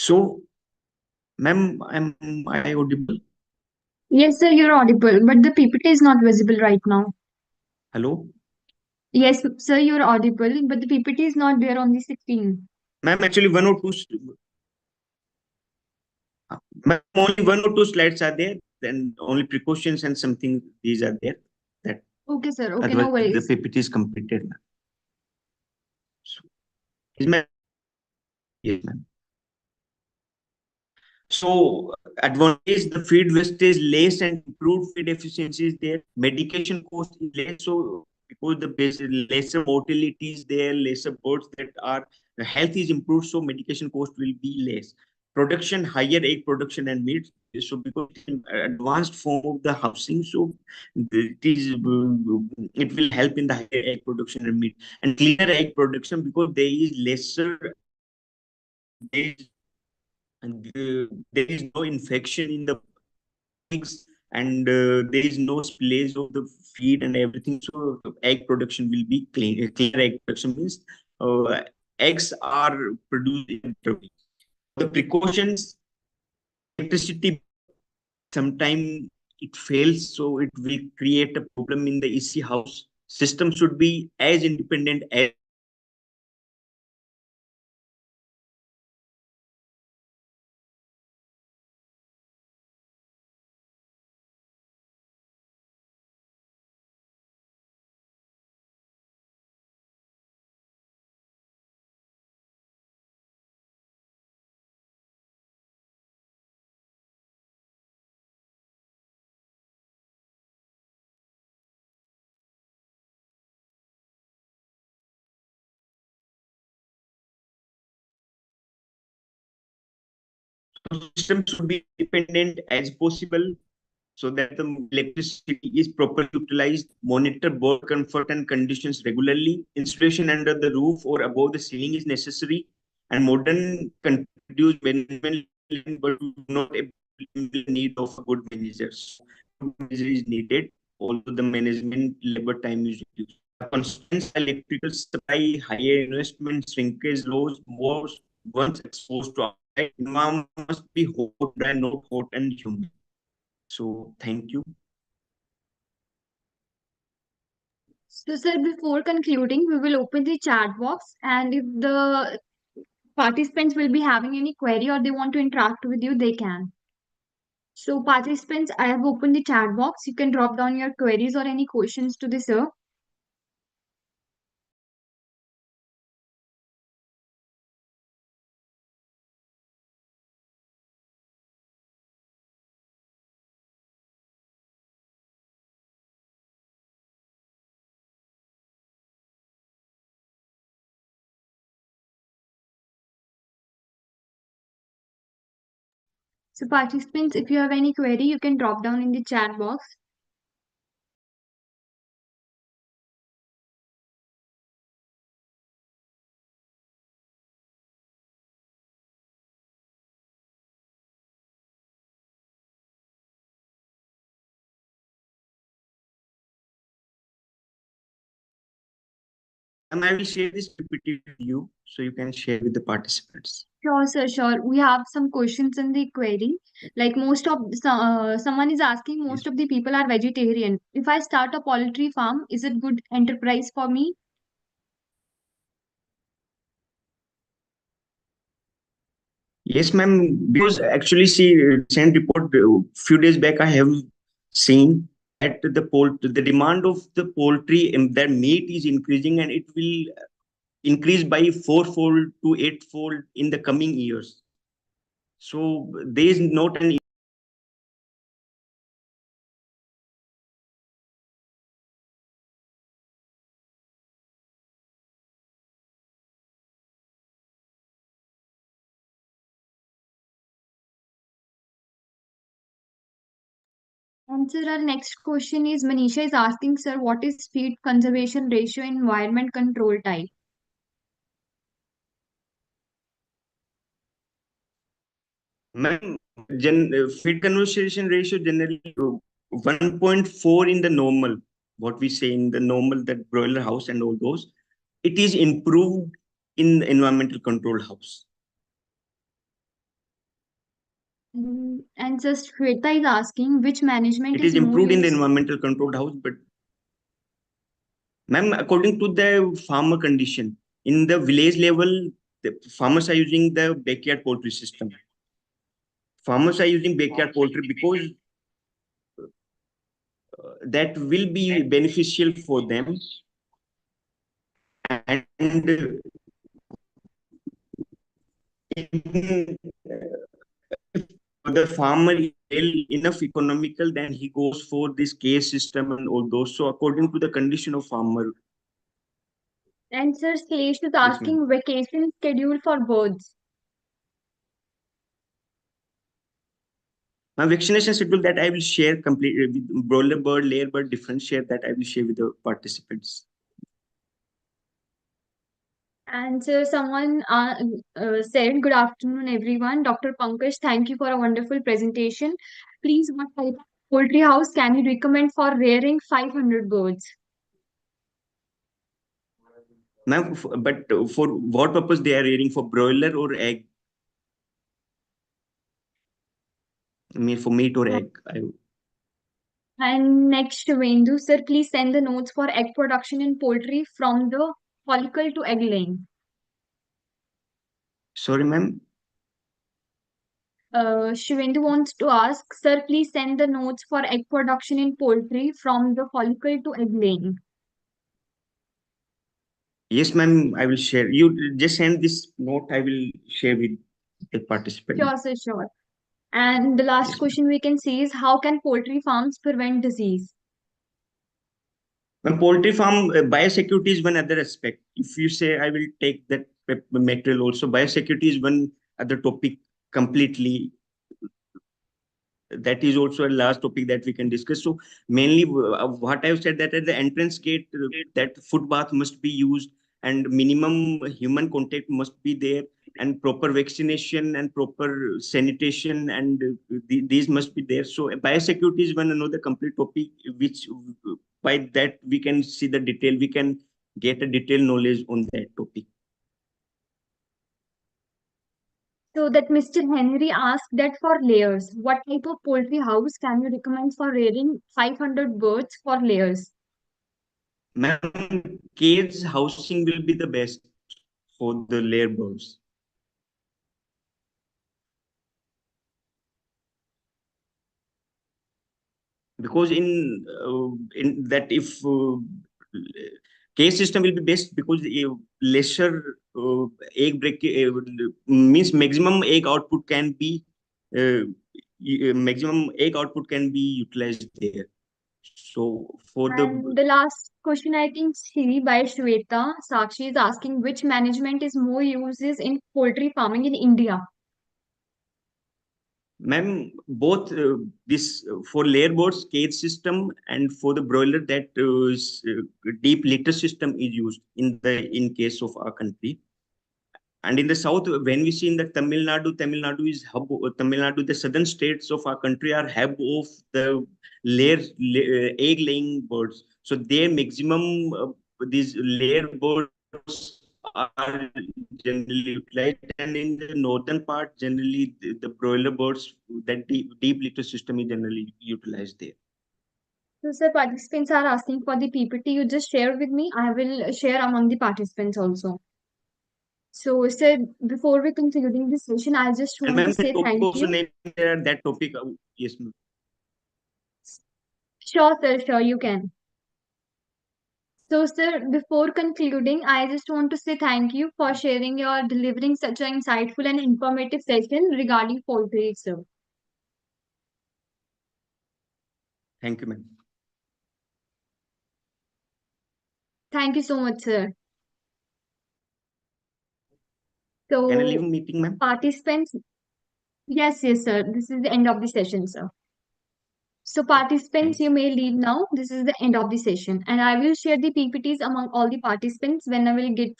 so ma'am, am I audible? Yes, sir, you're audible, but the PPT is not visible right now. Hello? Yes, sir, you're audible, but the PPT is not there on the screen. Ma'am, actually ma'am, only 1 or 2 slides are there, then only precautions and something these are there. That Okay, sir. Okay, no otherwise the worries. PPT is completed, ma'am. So, is ma'am? Yes, ma'am. So advantage the feed wastage less and improved feed efficiency is there. Medication cost is less, so because the base lesser mortality is there, lesser birds that are the health is improved, so medication cost will be less. Production higher egg production and meat. So because it is advanced form of the housing, so it will help in the higher egg production and meat and cleaner egg production because there is lesser there is and there is no infection in the eggs and there is no spillage of the feed and everything, so egg production will be clean. Clear egg production means uh, eggs are produced in a better way. The precautions, electricity sometime it fails, so it will create a problem in the EC house. System should be as independent as system should be independent as possible so that the electricity is properly utilized, monitor board comfort and conditions regularly, installation under the roof or above the ceiling is necessary, and modern reduce management but do not the need of a good manager. So, good manager is needed, although the management labor time is reduced. A constant electrical supply, higher investment, shrinkage laws, more once exposed to outside environment must be hot, dry, not hot and humid. So thank you. So, sir, before concluding, we will open the chat box, and if the participants will be having any query or they want to interact with you, they can. So, participants, I have opened the chat box. You can drop down your queries or any questions to the sir. So, participants, if you have any query, you can drop down in the chat box. And I will share this PPT with you so you can share with the participants. Sure, sir, sure. We have some questions in the query. Like someone is asking, Yes. most of the people are vegetarian. If I start a poultry farm, is it good enterprise for me? Yes, ma'am. Because actually, see, recent report few days back, I have seen that the demand of the poultry, their meat is increasing, and it will. increase by fourfold to eightfold in the coming years. So there is not an And sir, our next question is Manisha is asking, sir, what is feed conservation ratio in environment control type? ma'am, feed conversion ratio generally 1.4 in the normal, what we say in the normal, that broiler house and all those. It is improved in the environmental control house. And just Shweta is asking which management It is is more improved in the used. environmental controlled house, but ma'am, according to the farmer condition, in the village level, the farmers are using the backyard poultry system. Farmers are using backyard poultry because that will be beneficial for them, and in, the farmer is well enough economical, then he goes for this case system and all those. So according to the condition of farmer. And sir, Salesh is Yes, ma'am. asking vacation schedule for birds. My vaccination schedule that I will share complete with broiler bird, layer bird, different share that I will share with the participants. And sir, someone said, good afternoon, everyone. Dr. Pankaj, thank you for a wonderful presentation. Please, what type of poultry house can you recommend for rearing 500 birds? Ma'am, but for what purpose they are rearing, for broiler or egg? I mean, for meat or egg? And next, Vendu, sir, please send the notes for egg production in poultry from the follicle to egg laying. Sorry, ma'am. Shivendu wants to ask, sir, please send the notes for egg production in poultry from the follicle to egg laying. Yes, ma'am. I will share. You just send this note. I will share with the participant. Sure, sir, sure. And the last Yes, ma'am. question we can see is how can poultry farms prevent disease? When poultry farm, biosecurity is one other aspect. If you say I will take that material also, biosecurity is one other topic completely. That is also a last topic that we can discuss. So mainly what I've said, that at the entrance gate, that foot bath must be used and minimum human contact must be there, and proper vaccination and proper sanitation, and these must be there. So biosecurity is one another complete topic, which by that we can see the detail, we can get a detailed knowledge on that topic. So that Mr. Henry asked that for layers, what type of poultry house can you recommend for rearing 500 birds for layers? Ma'am, cage housing will be the best for the layer birds. Because in that, if case system will be best, because lesser egg break means maximum egg output can be uh, maximum egg output can be utilized there. So for the And the last question I can see by Shweta Sakshi is asking which management is more uses in poultry farming in India. ma'am, both this for layer boards cage system, and for the broiler, that deep litter system is used in case of our country. And in the south, when we see in the Tamil Nadu is hub. Tamil Nadu, the southern states of our country are hub of the egg laying birds. So their maximum these layer birds are generally utilized, and in the northern part, generally the broiler birds, that deep litter system is generally utilized there. So, sir, participants are asking for the PPT you just shared with me. I will share among the participants also. So, sir, before we concluding this session, I just And want to ma'am, the say topic thank also you. named there, that topic. Yes, ma'am. Sure, sir, sure, you can. So, sir, before concluding, I just want to say thank you for sharing your delivering such an insightful and informative session regarding poultry, sir. Thank you, ma'am. Thank you so much, sir. Can I leave So, meeting, ma'am? participants, yes, sir. This is the end of the session, sir. So, participants, Thanks. you may leave now. This is the end of the session, and I will share the PPTs among all the participants when I will get